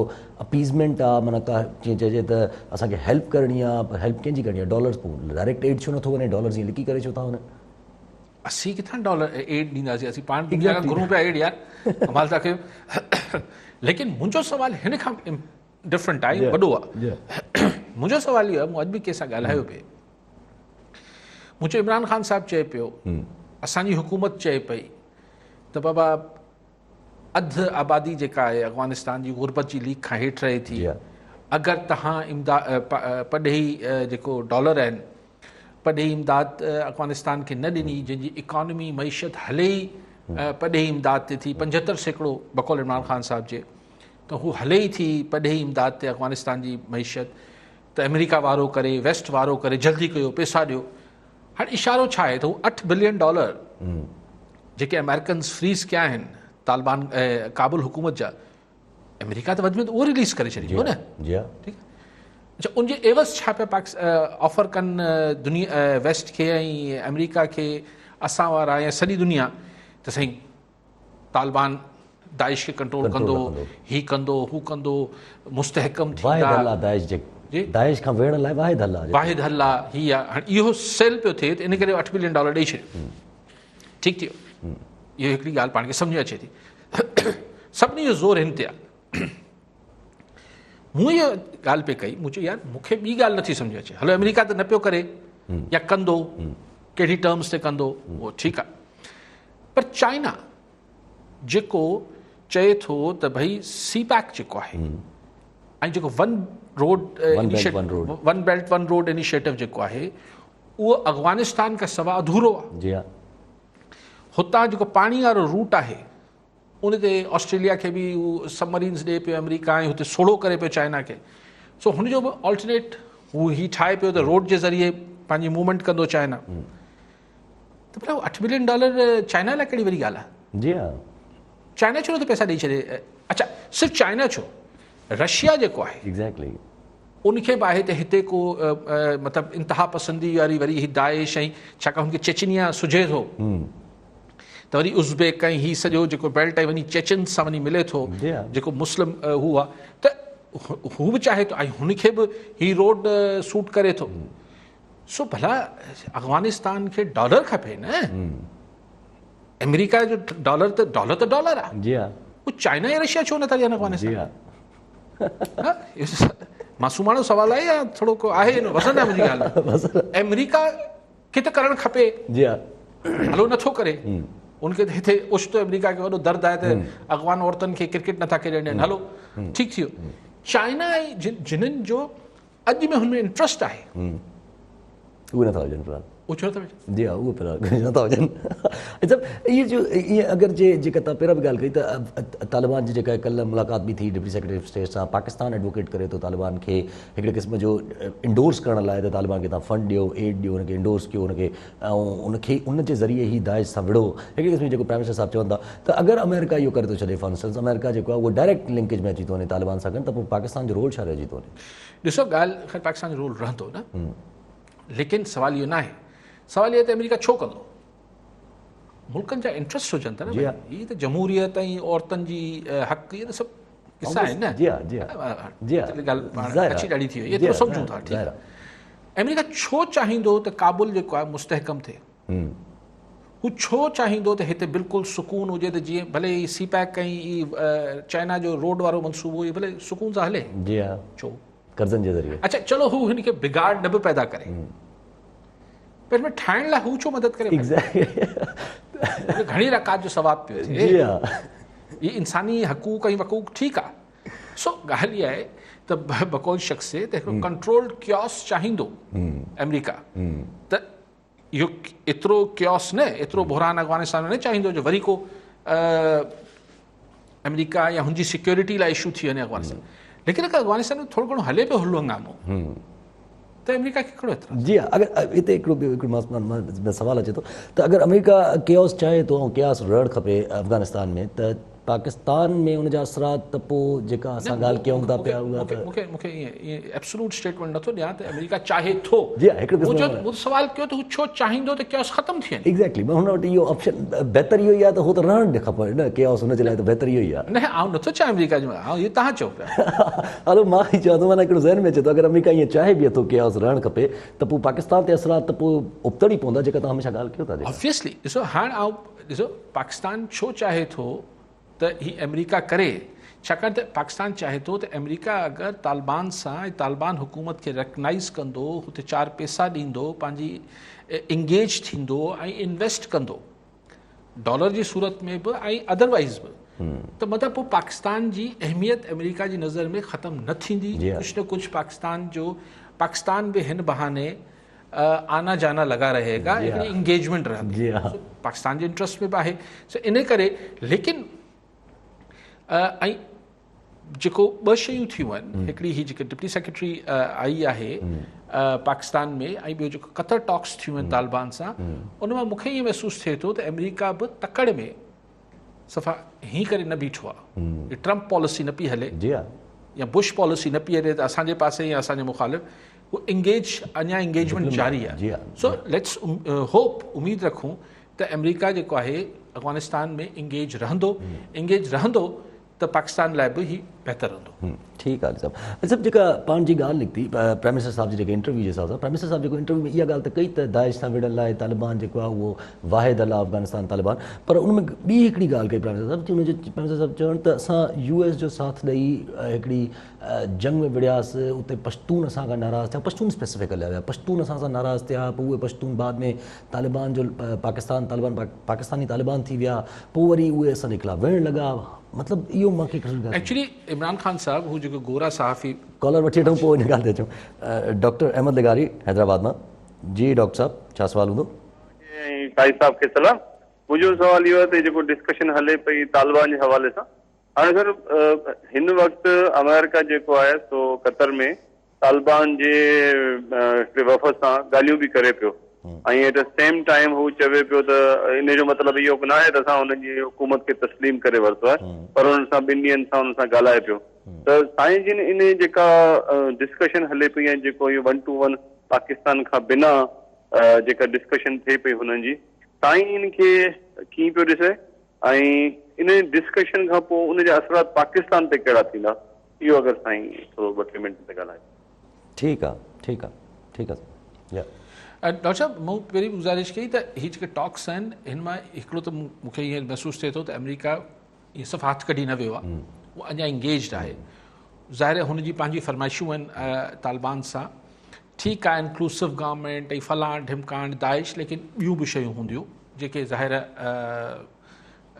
अपीज़मेंट आहे, माना का जीअं चइजे त असांखे हेल्प करणी आहे, हेल्प कंहिंजी करणी आहे? डॉलर्स पोइ डायरेक्ट एड छो नथो वञे? डॉलर्स ईअं लिकी करे छो था वञनि? असीं किथां डॉलर एड ॾींदासीं? असीं पाण दुनिया खां घुरूं पिया एड यार, कमाल था कयो। लेकिन मुंहिंजो सुवालु हिन खां डिफरेंट आहे, वॾो आहे। मुंहिंजो सुवालु इहो आहे, मूं अॼु बि कंहिंसां ॻाल्हायो पिए, मुंहिंजो इमरान ख़ान साहिबु चए पियो, असांजी हुकूमत चए पई त बाबा अधु आबादी जेका आहे अफ़गानिस्तान जी गुरबत जी लीक खां हेठि रहे थी, अगरि तव्हां पॾेही जेको डॉलर आहिनि, पॾेही इमदाद अफ़गानिस्तान खे न ॾिनी, जंहिंजी इकॉनमी मईशत हले ई पॾेही इमदाद ते थी, 75% बकौल इमरान ख़ान साहिब जे, त हू हले ई थी पॾेही इमदाद ते अफ़गानिस्तान जी मईशत, त अमेरिका वारो करे, वेस्ट वारो करे, जल्दी कयो, पैसा ॾियो। हाणे इशारो छा आहे त हू $8 बिलियन जेके अमेरिकन्स फ्रीज़ कया आहिनि तालिबान काबुल हुकूमत जा, अमेरिका त वधि में उहो रिलीज़ करे छॾींदो न। जी हा, ठीकु आहे। अच्छा, उनजे एवज़ छा पिया ऑफर कनि दुनिया वेस्ट खे ऐं अमेरिका खे, असां वारा या सॼी दुनिया, त साईं तालिबान दाइश खे कंट्रोल कंदो, ही कंदो, हू कंदो, मुस्तहकम थींदा। दाइश खां वेहण लाइ वाहिद हल आहे, ही आहे। हाणे इहो सेल पियो थिए, त इन करे $8 बिलियन ॾेई छॾियो। ठीकु थियो, इहो हिकिड़ी ॻाल्हि पाण खे सम्झ अचे थी। सभिनी जो ज़ोर हिन ते आहे। मूं इहा ॻाल्हि पे कई, मूं चयो यार मूंखे ॿी ॻाल्हि नथी सम्झ अचे, हलो अमेरिका त न पियो करे या कंदो, कहिड़ी टर्म्स ते कंदो, उहो ठीकु आहे, पर चाइना जेको चए थो त भई सीपैक जेको आहे ऐं जेको one belt one road initiative जेको आहे, उहो अफ़गानिस्तान खां सवा अधूरो आहे। जी हा हुतां जेको पाणी वारो रूट आहे उन ते ऑस्ट्रेलिया खे बि उहो सबमरीन्स ॾिए पियो अमेरिका, ऐं हुते सोढ़ो करे पियो चाइना खे। सो हुनजो बि ऑल्टरनेट हू ही ठाहे पियो त रोड जे ज़रिए पंहिंजी मूवमेंट कंदो चाइना। त भला $8 बिलियन चाइना लाइ कहिड़ी वॾी ॻाल्हि आहे? जी हा चाइना छो नथो पैसा ॾेई छॾे? अच्छा, सिर्फ़ु चाइना छो, रशिया जेको आहे एग्जैक्टली उनखे बि आहे त हिते को मतिलबु इंतिहा पसंदी वारी वरी ही दाइश, ऐं छाकाणि हुनखे चेचनिया सुझे थो त वरी उज़्बेक ऐं हीउ सॼो जेको बेल्ट आहे वञी चेचन सां वञी मिले थो, जेको मुस्लिम हू आहे, त हू बि चाहे थो, ऐं हुनखे बि ही रोड सूट करे थो। सो भला अफ़गानिस्तान खे डॉलर खपे न, अमेरिका जो डॉलर त डॉलर आहे। जी हा उहो चाइना ऐं रशिया छो नथा ॾियनि जी अफ़गानिस्तान? हा मासूमाणो सवाल आहे या थोरो को आहे वज़न आहे मुंहिंजी ॻाल्हि? अमेरिका खे त करणु खपे, जी हा हलो नथो करे, उनखे त हिते ओचितो अमेरिका खे वॾो दर्द आहे त अफ़गान औरतुनि खे क्रिकेट नथा खेॾणु ॾियनि, हलो ठीकु थी वियो। चाइना ऐं जिन्हनि जो अॼु में हुनमें इंट्रस्ट आहे उहे नथा हुजनि फिलहाल। उहो छो नथा विझनि? जी हा उहे फिलहाल नथा हुजनि। अच्छा इहे जो इहे अगरि जेका तव्हां पहिरियों बि ॻाल्हि कई त तालिबान जी जेका कल्ह मुलाक़ात बि थी डिप्टी सेक्रेटरी ऑफ स्टेट सां, पाकिस्तान एडवोकेट करे थो तालिबान खे हिकिड़े क़िस्म जो इंडोर्स करण लाइ त तालिबान खे तव्हां फंड ॾियो, एड ॾियो, हुनखे इंडोर्स कयो हुनखे, ऐं उनखे उनजे ज़रिए ई दाइश सां विड़ो, हिकिड़े क़िस्म जेको प्राइम मिनिस्टर साहिबु चवनि था त अगरि अमेरिका इहो करे थो छॾे, फॉर इंस्टेंस अमेरिका जेको आहे उहो डायरेक्ट लिंकेज में अची थो वञे तालिबान सां गॾु, त पोइ पाकिस्तान जो रोल छा रहिजी थो वञे? ॾिसो ॻाल्हि ख़ैर पाकिस्तान जो रोल रहंदो न, लेकिन सवाल इहो न आहे, सवाल इहो त अमेरिका छो कंदो? मुल्कनि जा इंट्रस्ट हुजनि था न, हीअ त जमहूरियत ऐं औरतुनि जी हक़, इहे त सभु किसा आहिनि न। जी हा जी हा जी हा ॻाल्हि अच्छी ॾाढी थी वई, एतिरो सम्झूं था। ठीकु आहे, अमेरिका छो चाहींदो त काबुल जेको आहे मुस्तहकम थिए? हू छो चाहींदो त हिते बिल्कुलु सुकून हुजे, त जीअं भले ई सी पैक ऐं चाइना जो रोड वारो मनसूबो इहो भले सुकून सां हले? जी हा छो? कर्ज़नि जे ज़रिए। अच्छा चलो हू हिनखे बिगाड़ न बि पैदा करे, पर में ठाहिण लाइ हू छो मदद करे? घणी रकात जो सवाब पियो थिए। ये इंसानी हक़ूक़ ऐं वक़ूक़ ठीकु आहे। सो ॻाल्हि इहा आहे त बक़ौल शख़्स त हिकिड़ो कंट्रोल्ड क्योस चाहींदो अमेरिका, त इहो एतिरो क्योस न, एतिरो बहरान अफ़गानिस्तान में न चाहींदो जो वरी को अमेरिका या हुनजी सिक्योरिटी लाइ इशू थी वञे अफ़गानिस्तान। लेकिन अगरि अफ़गानिस्तान में थोरो घणो हले पियो हुलो हंगामो त अमेरिका खे कहिड़ो एतिरो? जी हा अगरि हिते हिकिड़ो सवाल अचे थो त अगरि अमेरिका केओस चाहे थो ऐं केओस रहणु खपे अफ़गानिस्तान में, त पाकिस्तान में उनजा असरात त पोइ जेका असां ॻाल्हि कयूं था पिया उहा त मूंखे ईअं एब्सोल्यूट स्टेटमेंट नथो ॾियां त अमेरिका चाहे थो। जी हा हिकिड़ो मुंहिंजो सवाल कयो त हू छो चाहींदो त केओस ख़तमु थी वञे? एग्ज़ैक्टली, हुन वटि इहो ऑप्शन बहितर इहो ई आहे त हू त रहणु खपे न, केओस हुनजे लाइ त बहितर इहो ई आहे। न आउं नथो चाहियां अमेरिका जो, इहो तव्हां चओ पिया। हलो मां ई चवां थो, माना हिकिड़ो ज़हन में अचे थो अगरि अमेरिका ईअं चाहे बि थो केओस रहणु खपे त पोइ पाकिस्तान ते असरात त पोइ उबतड़ ई पवंदा, जेका तव्हां हमेशह ॻाल्हि कयो था। ऑब्वियसली ॾिसो हाणे ॾिसो पाकिस्तान छो चाहे थो त ही अमेरिका करे, छाकाणि त पाकिस्तान चाहे थो त अमेरिका अगरि तालिबान सां ऐं तालिबान हुकूमत खे रिकग्नाइज़ कंदो, हुते 4 पैसा ॾींदो, पंहिंजी इंगेज थींदो ऐं इन्वेस्ट कंदो डॉलर जी सूरत में बि ऐं अदरवाइज़ बि, त मतिलबु पोइ पाकिस्तान जी अहमियत अमेरिका जी नज़र में ख़तमु न थींदी। कुझु न कुझु पाकिस्तान बि हिन बहाने आना जाना लगा रहेगा, हिकिड़ी इंगेजमेंट रहंदी, पाकिस्तान जे इंट्रस्ट में बि आहे। सो इन करे लेकिन ऐं जेको 2 शयूं थियूं आहिनि, हिकिड़ी ही जेके डिप्टी सेक्रेटरी आई आहे पाकिस्तान में, ऐं ॿियो जेको क़तर टॉक्स थियूं आहिनि तालिबान सां, उन मां मूंखे ईअं महसूसु थिए थो त अमेरिका बि तकड़ में सफ़ा हीअं करे न बीठो आहे, ट्रम्प पॉलिसी न पई हले या बुश पॉलिसी न पई हले त असांजे पासे या असांजे मुखालिफ़, वो अञा इंगेजमेंट जारी आहे। सो लेट्स होप, उम्मीद रखूं त अमेरिका जेको आहे अफ़गानिस्तान में इंगेज रहंदो त पाकिस्तान लाइ बि ही बहितर रहंदो। ठीकु आहे साहब। अच्छा जेका पाण जी ॻाल्हि निकिती प्राइम मिनिस्टर साहिब जी जेके इंटरव्यू जे हिसाब सां, प्राइम मिनिस्टर साहिब जेको इंटरव्यू में इहा ॻाल्हि त कई त दाइश सां विढ़ण लाइ तालिबान जेको आहे उहो वाहिद हल आहे अफ़गानिस्तान तालिबान, पर उनमें ॿी हिकिड़ी ॻाल्हि कई प्राइम मिनिस्टर साहिब, हुनजे प्राइम मिनिस्टर साहिब चवनि त असां US जो साथ ॾेई हिकिड़ी जंग में विढ़ियासीं, उते पश्तून असां खां नाराज़ थिया, पश्तून स्पेसिफिक हलिया विया, पश्तून असां सां नाराज़ थिया, पोइ उहे पश्तून बाद में तालिबान जो पाकिस्तानी तालिबान थी विया, पोइ वरी उहे असांजे ख़िलाफ़ु विढ़ण लॻा। मतिलबु इहो मूंखे एक्चुअली इमरान ख़ान साहिबु हू जेको गोरा सहाफ़ी कॉलर वठी वठूं, पोइ हिन ॻाल्हि ते अचूं। डॉक्टर अहमद लगारी हैदराबाद मां। जी डॉक्टर साहब, छा सवाल हूंदो? काई साहब खे सलाम। मुंहिंजो सवाल इहो आहे त जेको डिस्कशन हले पई तालिबान जे हवाले सां, हाणे सर हिन वक़्तु अमेरिका जेको आहे सो कतर में तालिबान जे वफ़द सां ॻाल्हियूं बि करे पियो ऐं एट द सेम टाइम हू चवे पियो त इन जो मतिलबु इहो न आहे त असां हुननि जी हुकूमत खे तस्लीम करे वरितो आहे, पर हुननि सां 2 ॾींहंनि सां हुन सां ॻाल्हाए पियो। त साईं जिन इन जेका डिस्कशन हले पई ऐं जेको इहो 1 to 1 पाकिस्तान खां बिना जेका डिस्कशन थिए पई हुननि जी, साईं इन खे कीअं पियो ॾिसे ऐं इन डिस्कशन खां पोइ उन जा असरात पाकिस्तान ते कहिड़ा थींदा, इहो अगरि साईं थोरो 2-3 मिंट ते ॻाल्हाए। ठीकु आहे। डॉक्टर साहब, मूं पहिरीं गुज़ारिश कई त हीअ जेके टॉक्स आहिनि हिन मां हिकिड़ो त मूंखे ईअं महसूसु थिए थो त अमेरिका इहे सभु हथु कढी न वियो आहे, उहो अञा इंगेज्ड आहे। ज़ाहिर आहे हुनजी पंहिंजी फरमाइशूं आहिनि तालिबान सां, ठीकु आहे इंक्लूसिव गवर्नमेंट ऐं फलाण ढिमकाण दाइश, लेकिन ॿियूं बि शयूं हूंदियूं जेके ज़ाहिर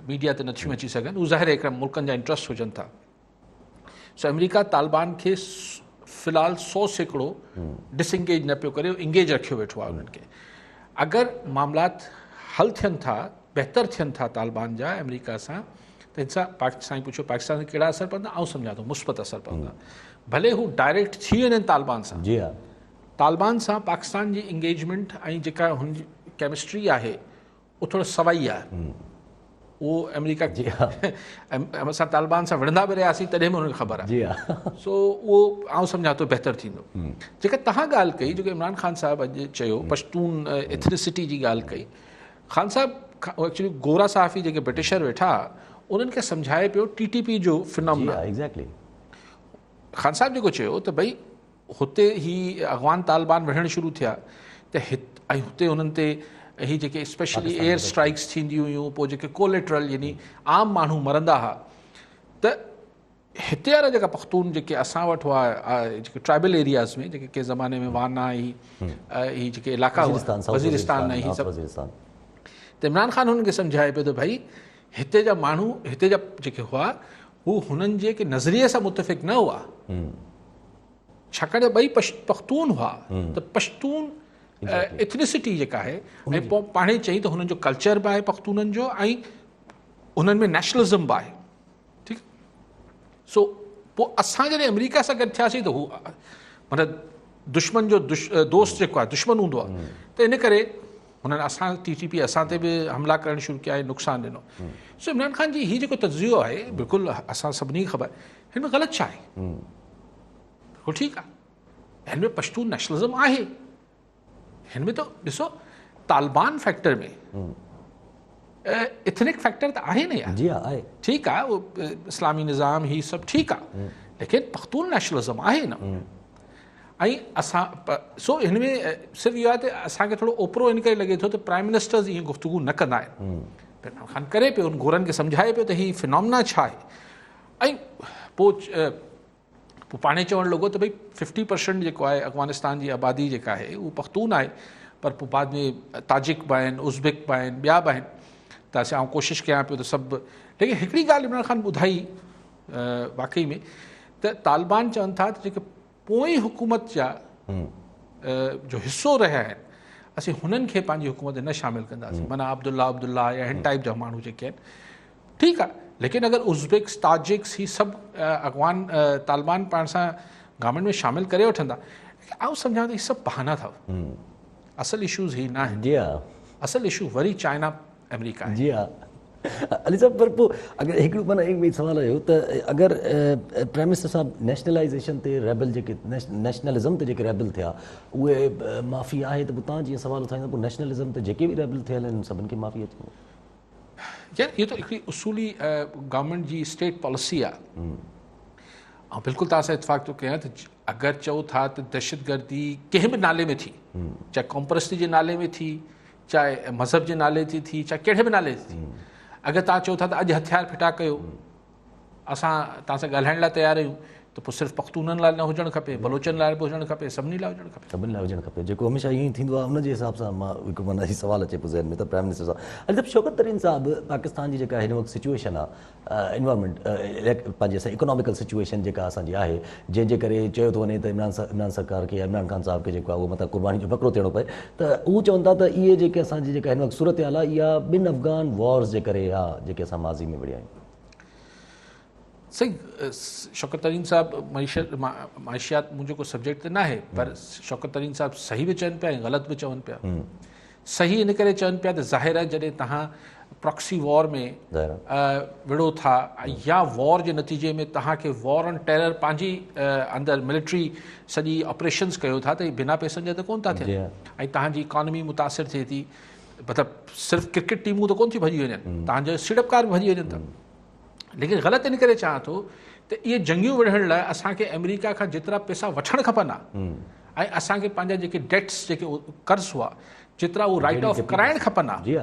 मीडिया ते नथियूं अची सघनि, उहे ज़ाहिर हिकिड़ा मुल्कनि जा इंट्रस्ट हुजनि था। सो अमेरिका तालिबान खे फ़िलहाल 100% डिसंगेज न पियो करे, इंगेज रखियो वेठो आहे उन्हनि खे। अगरि मामलात हल थियनि था, बहितर थियनि था तालिबान जा अमेरिका सां, त हिन सां साईं पुछो पाकिस्तान खे कहिड़ा असर पवंदा, ऐं सम्झा थो मुस्बत असर पवंदा। भले हू डायरेक्ट थी वञनि तालिबान सां, जी हा, तालिबान सां पाकिस्तान जी इंगेजमेंट ऐं जेका हुनजी केमिस्ट्री आहे उहो थोरो सवाई आहे। उहो अमेरिका जी हा, असां तालिबान सां विढ़ंदा बि रहियासीं तॾहिं बि हुनखे ख़बर आहे। जी हा, सो उहो आउं सम्झा थो बहितर थींदो। जेका तव्हां ॻाल्हि कई, जेके इमरान ख़ान साहिबु अॼु चयो पश्तून एथनिसिटी जी ॻाल्हि कई, ख़ान साहिबु एक्चुअली गोरा सहाफ़ी जेके ब्रिटिशर वेठा उन्हनि खे सम्झाए पियो TTP जो फिनोमिना। एग्ज़ैक्टली। ख़ान साहिबु जेको चयो त भई हुते ही अफ़गान तालिबान विढ़णु शुरू थिया त ऐं हुते हुननि ते ही जेके स्पेशली एयर स्ट्राइक्स थींदियूं हुयूं, पोइ जेके कोलेटरल यानी आम माण्हू मरंदा हुआ, त हिते वारा जेका पख्तून जेके असां वटि हुआ जेके ट्राइबल एरियाज़ में, जेके कंहिं ज़माने में वाना ही जेके इलाइक़ा हुआ वज़ीरिस्तान ऐं ही सभु, त इमरान ख़ान हुननि खे सम्झाए पियो त भई हिते जा माण्हू, हिते जा जेके हुआ हू हुननि जे के नज़रिए सां मुतफ़िक़ न हुआ, छाकाणि त ॿई पख्तून हुआ। त पश्तून एथनिसिटी जेका आहे, ऐं पोइ पाणे चई त हुननि जो कल्चर बि आहे पख्तूननि जो, ऐं उन्हनि में नेशनलिज़म बि आहे। ठीकु। सो पोइ असां जॾहिं अमेरिका सां गॾु थियासीं त हू मतिलबु दुश्मन जो दोस्त जेको आहे दुश्मन हूंदो आहे, त इन करे हुननि असां TTP असां ते बि हमला करणु शुरू कया ऐं नुक़सानु ॾिनो। सो इमरान ख़ान जी हीउ जेको तज़ियो आहे, बिल्कुलु असां सभिनी खे ख़बर हिन में ग़लति छा आहे। बिल्कुलु ठीकु आहे, हिन में पश्तून नेशनलिज़म आहे, हिन में त ॾिसो तालिबान फैक्टर में इथनिक फैक्टर त आहे न यार। जी हा, आहे। ठीकु आहे, उहो इस्लामी निज़ाम ही सभु ठीकु आहे, लेकिन पख्तून नेशनलिज़म आहे न। ऐं असां सो हिन में सिर्फ़ु इहो आहे त असांखे थोरो ओतिरो इन करे लॻे थो त प्राइम मिनिस्टर्स ईअं गुफ़्तगू न कंदा आहिनि। इमरान ख़ान करे पियो, उन गोरनि खे सम्झाए पियो त हीअ फिनोमिना छा आहे, ऐं पोइ पाणे चवणु लॻो त भई 50% जेको आहे अफ़गानिस्तान जी आबादी जेका आहे उहो पख्तून आहे, पर पोइ बाद में ताजिक बि आहिनि, उज़्बेक बि आहिनि, ॿिया बि आहिनि। त असां कोशिशि कयां पियो त सभु, लेकिन हिकिड़ी ॻाल्हि इमरान ख़ान ॿुधाई वाक़ई में, त तालिबान चवनि था त जेके पोइ हुकूमत जा जो हिसो रहिया आहिनि, असीं हुननि खे पंहिंजी हुकूमत न शामिलु कंदासीं, माना अब्दुल्ला या हिन टाइप जा माण्हू जेके आहिनि। ठीकु आहे, लेकिन अगरि उज़्बेक्स ताजिक्स ही सभु अफ़गान तालिबान पाण सां गवर्नमेंट में शामिलु करे वठंदा, आउं सम्झां त हीअ सभु बहाना अथव। असल इशूज़ ही न आहिनि। जी हा, असल इशू वरी चाइना अमेरिका आहे। जी हा। अली साहब, पर पोइ अगरि हिकिड़ो माना हिकु सवाल हुयो त अगरि प्राइम मिनिस्टर साहब नेशनलाइज़ेशन ते रेबल जेके नेशनलिज़म ते जेके रेबल थिया उहे माफ़ी आहे, त पोइ तव्हां जीअं सवाल उथाईंदा पोइ नेशनलिज़म ते जेके बि रेबल थियल आहिनि सभिनि खे माफ़ी अचे? यार इहो त हिकिड़ी उसूली गवर्नमेंट जी स्टेट पॉलिसी आहे, ऐं बिल्कुलु तव्हां सां इतफ़ाक़ थो कयां त अगरि चओ था त दहशतगर्दी कंहिं बि नाले में थी, चाहे क़ौमपरस्ती जे नाले में थी, चाहे मज़हब जे नाले ते थी, चाहे कहिड़े बि नाले ते थी, अगरि तव्हां चओ था त अॼु हथियार फिटा कयो, असां तव्हां सां ॻाल्हाइण लाइ तयारु आहियूं, त पोइ सिर्फ़ु पख़्तूननि लाइ न हुजणु खपे, बलोचनि लाइ बि हुजणु खपे, सभिनी लाइ हुजणु खपे। सभिनी लाइ हुजणु खपे, जेको हमेशह ईअं ई थींदो आहे। उनजे हिसाब सां मां हिकु माना ही सुवालु अचे पियो ज़हन में त प्राइम मिनिस्टर साहब अॼु शौकत तरीन साहब पाकिस्तान जी जेका हिन वक़्तु सिचुएशन आहे, इन्वायरमेंट पंहिंजे असां इकोनॉमिकल सिचुएशन जेका असांजी आहे, जंहिंजे करे चयो थो वञे त इमरान सरकार खे या इमरान ख़ान साहब खे जेको आहे उहो मतिलबु क़ुर्बानी जो बकरो थियणो पए, त उहो चवनि था त इहे जेके असांजी जेका हिन वक़्तु सूरत हाल आहे इहा ॿिनि अफ़गान वॉर्स जे करे आहे जेके असां माज़ी में विड़िया आहियूं। सही, शौकत तरीन साहब माइशियात मुंहिंजो को सब्जेक्ट त न आहे, पर शौकत तरीन साहब सही बि चवनि पिया ऐं ग़लति बि चवनि पिया। सही इन करे चवनि पिया त ज़ाहिर आहे जॾहिं तव्हां प्रॉक्सी वॉर में विड़ो था या वॉर जे नतीजे में तव्हांखे वॉर ऑन टेरर पंहिंजी अंदरि मिलिट्री सॼी ऑपरेशन्स कयो था, त इहे बिना पैसनि जा त कोन था थियनि ऐं तव्हांजी इकॉनमी मुतासिर थिए थी। मतिलबु सिर्फ़ु क्रिकेट टीमूं त कोन थियूं भॼी वञनि, तव्हांजा सीड़पकार बि भॼी वञनि था। लेकिन ग़लति इन करे चवां थो त इहे जंगियूं विढ़ण लाइ असांखे अमेरिका खां जेतिरा पैसा वठणु खपनि ऐं असांखे पंहिंजा जेके डेट्स जेके कर्ज़ हुआ जेतिरा उहो राइट ऑफ कराइणु खपनि,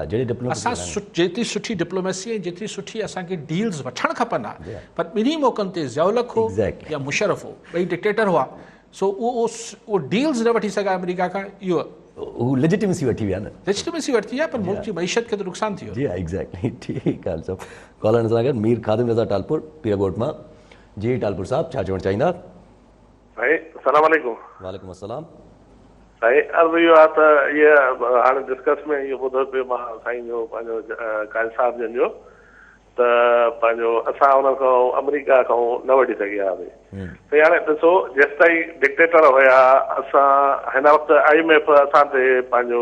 असां जेतिरी सुठी डिप्लोमेसी ऐं जेतिरी सुठी असांखे डील्स वठणु खपनि, पर ॿिन्ही मौक़नि ते ज़ियाउलक हो या मुशर्रफ हो, ॿई डिक्टेटर हुआ, सो उहो डील्स न वठी सघा अमेरिका खां, इहो लेजिटिमेसी वठी विया न, लेजिटिमेसी वरिती आहे, पर मुल्क जी मईशत खे त नुक़सानु थी वियो। जी एग्जैक्टली, ठीकु आहे सभु। कॉलर सां गॾु मीर ख़ादिम रज़ा टालपुर पीरगोट मां। जी टालपुर साहब, छा चवणु चाहींदा? अस्सलाम वालेकुम। वालेकुम अस्सलाम। साईं अर्ज़ु इहो आहे त इहे हाणे डिस्कस में इहो ॿुधो पियो मां साईं जो पंहिंजो कायल साहिब जन जो, त पंहिंजो असां हुन खां अमरीका खां न वठी सघियासीं। त हाणे ॾिसो जेसिताईं डिक्टेटर हुया असां हिन वक़्तु IMF असां ते पंहिंजो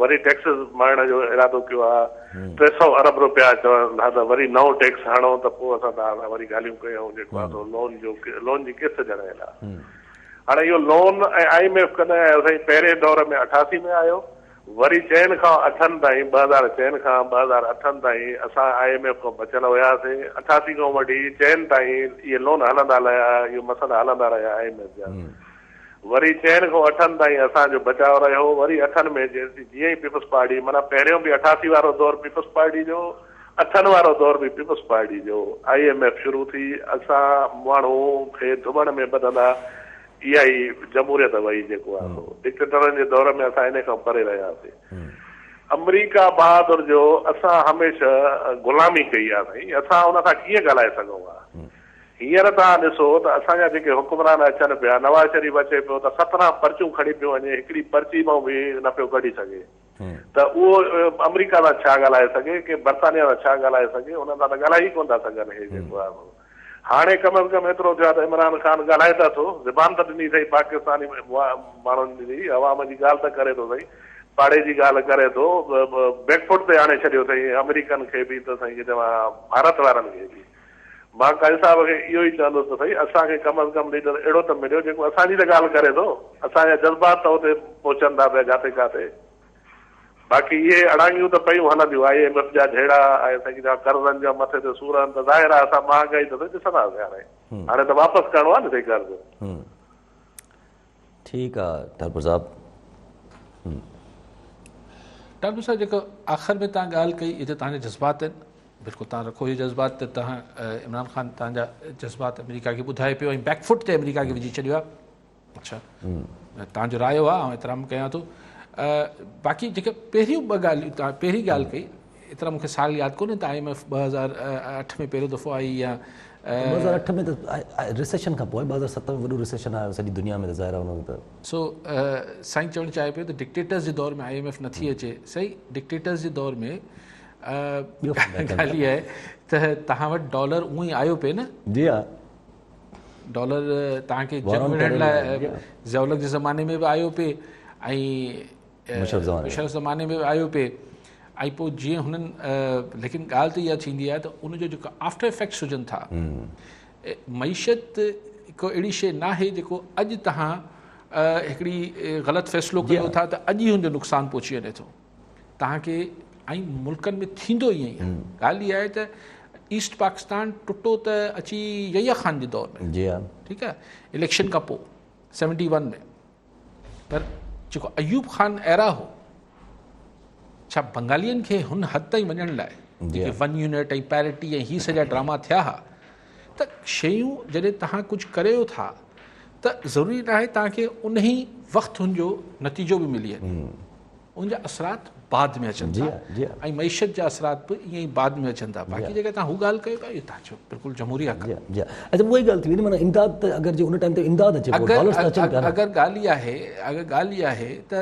वरी टैक्सिस मारण जो इरादो कयो आहे, 300 अरब रुपया चवनि था त वरी नओं टैक्स हणो त पोइ असां तव्हां वरी ॻाल्हियूं कयूं जेको आहे लोन जी किस्त ॾियण लाइ। हाणे इहो लोन ऐं IMF कॾहिं आयो साईं? पहिरें दौर में 88 में आयो, वरी 4 खां 8 ताईं 2004 खां 2008 ताईं असां IMF खां बचियल हुयासीं। 88 खां वठी 4 ताईं इहे लोन हलंदा रहिया, इहो मसइला हलंदा रहिया IMF जा। वरी 4 खां 8 ताईं असांजो बचाव रहियो, वरी 8 में जीअं ई पीपल्स पार्टी, माना पहिरियों बि 88 वारो दौर पीपल्स पार्टी जो, 8 वारो दौर बि पीपल्स पार्टी जो, IMF शुरू थी, असां माण्हू खे धुमण में बदंदा, इहा ई जमहूरियत वई जेको आहे डिक्टेटरनि जे दौर में असां इन खां परे रहियासीं। अमरीका बहादुर जो असां हमेशह गुलामी कई आहे साईं, असां हुन सां कीअं ॻाल्हाए सघूं था? हींअर तव्हां ॾिसो त असांजा जेके हुकुमरान अचनि पिया, नवाज़ शरीफ़ अचे पियो त 17 पर्चियूं खणी पियो वञे, हिकिड़ी पर्ची मां बि न पियो कढी सघे, त उहो अमरीका सां छा ॻाल्हाए सघे, की बरतानिया सां छा ॻाल्हाए सघे? उन सां त ॻाल्हाए ई कोन था सघनि। हे जेको आहे हाणे कम अज़ कम एतिरो थियो आहे त इमरान ख़ान ॻाल्हाए था थो, ज़बान त ॾिनी अथई पाकिस्तानी माण्हुनि जी, अवाम जी ॻाल्हि त करे थो सही, पाड़े जी ॻाल्हि करे थो, बैकफुट ते आणे छॾियो अथई अमेरिकन खे बि त साईं चवां भारत वारनि खे बि। मां कायल साहिब खे इहो ई चवंदुसि त साईं असांखे कम अज़ कम लीडर अहिड़ो त मिलियो जेको असांजी त ॻाल्हि करे थो, असांजा जज़्बात त हुते पहुचनि था पिया किथे किथे। बाक़ी इहे अड़ांगियूं त पयूं हलंदियूं, IMF जा झेड़ा ऐं साईं कर्ज़नि जा मथे ते सूर आहिनि, त ज़ाहिर आहे असां महांगाई त ॾिसंदासीं। हाणे त वापसि करिणो आहे न साईं कर्ज़। ठीकु आहे टालपुर साहब। टालपुर साहब, जेको आख़िर में तव्हां ॻाल्हि कई, इहे त तव्हांजा जज़्बात आहिनि, बिल्कुलु तव्हां रखो इहे जज़्बात, त तव्हां इमरान ख़ान तव्हांजा जज़्बात अमेरिका खे ॿुधाए पियो ऐं बैकफुट ते अमेरिका खे विझी छॾियो आहे। अच्छा, तव्हांजो रायो आहे, ऐं एतिराम कयां थो। बाक़ी जेके पहिरियूं 2 ॻाल्हियूं तव्हां पहिरीं ॻाल्हि कई, एतिरा मूंखे साल यादि कोन्हे त IMF 2008 में पहिरियों दफ़ो आई या 2008 में त रिसेशन खां पोइ 2007 में वॾो रिसेशन आयो सॼी दुनिया में, त ज़ाहिर आहे हुन त। सो साईं चवणु चाहे पियो त डिक्टेटर्स जे दौर में IMF नथी अचे। सही, डिक्टेटर्स जे दौर में ॻाल्हि इहा आहे त तव्हां वटि डॉलर उअं ई आयो पिए न। जी हा, डॉलर तव्हांखे जंग विढ़ण लाइ ज़ियाउलक जे ज़माने में बि आयो पिए ऐं मुशर्रफ ज़माने में बि आयो पिए, ऐं पोइ जीअं हुननि लेकिन ॻाल्हि त इहा थींदी आहे त उनजो जेको आफ्टर इफेक्ट्स हुजनि था, मईशत हिकु अहिड़ी शइ न आहे जेको अॼु तव्हां हिकिड़ी ग़लति फ़ैसिलो कयो था त अॼु ई हुनजो नुक़सानु पहुची वञे थो तव्हांखे, ऐं मुल्कनि में थींदो ईअं ई आहे। ॻाल्हि इहा आहे त ईस्ट पाकिस्तान टुटो त अची यहिया ख़ान जे दौर में, जी हा, ठीकु आहे, इलेक्शन खां पोइ 71 में, पर जेको अयूब ख़ान एरा हो, छा बंगालियुनि खे हुन हद ताईं वञण लाइ जेके 1 यूनिट ऐं पैरिटी ऐं हीअ सॼा ड्रामा थिया हुआ, त त शयूं जॾहिं तव्हां कुझु करियो था त ज़रूरी न आहे तव्हांखे उन ई वक़्तु हुनजो नतीजो बि मिली वञे, उनजा असरात बाद में अचनि जी था हाँ, जी हाँ। ऐं मईशत जा असरात बि ईअं ई बाद में अचनि था। बाक़ी जेका तव्हां हू ॻाल्हि कयो था इहो तव्हां चओ बिल्कुलु जमहूरी हक़ जी जी अच्छा उहा ई ॻाल्हि थी वेंदी माना इमदाद त अगरि जे उन टाइम ते इमदाद अचे पियो डॉलर्स त अचनि पिया न। अगरि ॻाल्हि इहा आहे त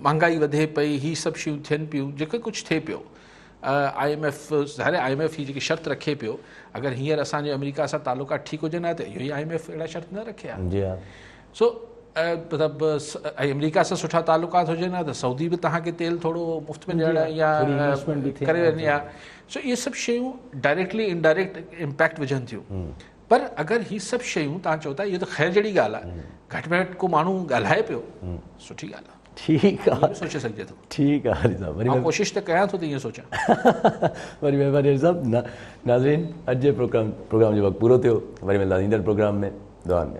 महांगाई वधे पई, ही सभु शयूं थियनि पियूं, जेके कुझु थिए पियो, IMF ज़ाहिर IMF ही जेकी शर्त रखे पियो, अगरि हींअर असांजे अमेरिका सां तालुकात ठीकु हुजनि हा त इहो ई IMF अहिड़ा शर्त न रखे हा। जी हा सो मतिलबु अमेरिका सां सुठा तालुकात हुजनि हा त सऊदी बि तव्हांखे तेल थोरो मुफ़्त में ॾियण या करे वञे हा। सो इहे सभु शयूं डायरेक्टली इनडायरेक्ट इम्पैक्ट विझनि थियूं। पर अगरि ही सभु शयूं तव्हां चओ था इहो त ख़ैर जहिड़ी ॻाल्हि आहे, घटि में घटि को माण्हू ॻाल्हाए पियो, सुठी ॻाल्हि आहे, ठीकु आहे सोचे सघिजे थो। ठीकु आहे हरी साहब वरी मां कोशिशि त कयां थो त ईअं सोचां। वरी महिरबानी हरी साहब नाज़रीन अॼु जे प्रोग्राम जो वक़्तु पूरो थियो, वरी मिलंदासीं ईंदड़ प्रोग्राम में। दुआ में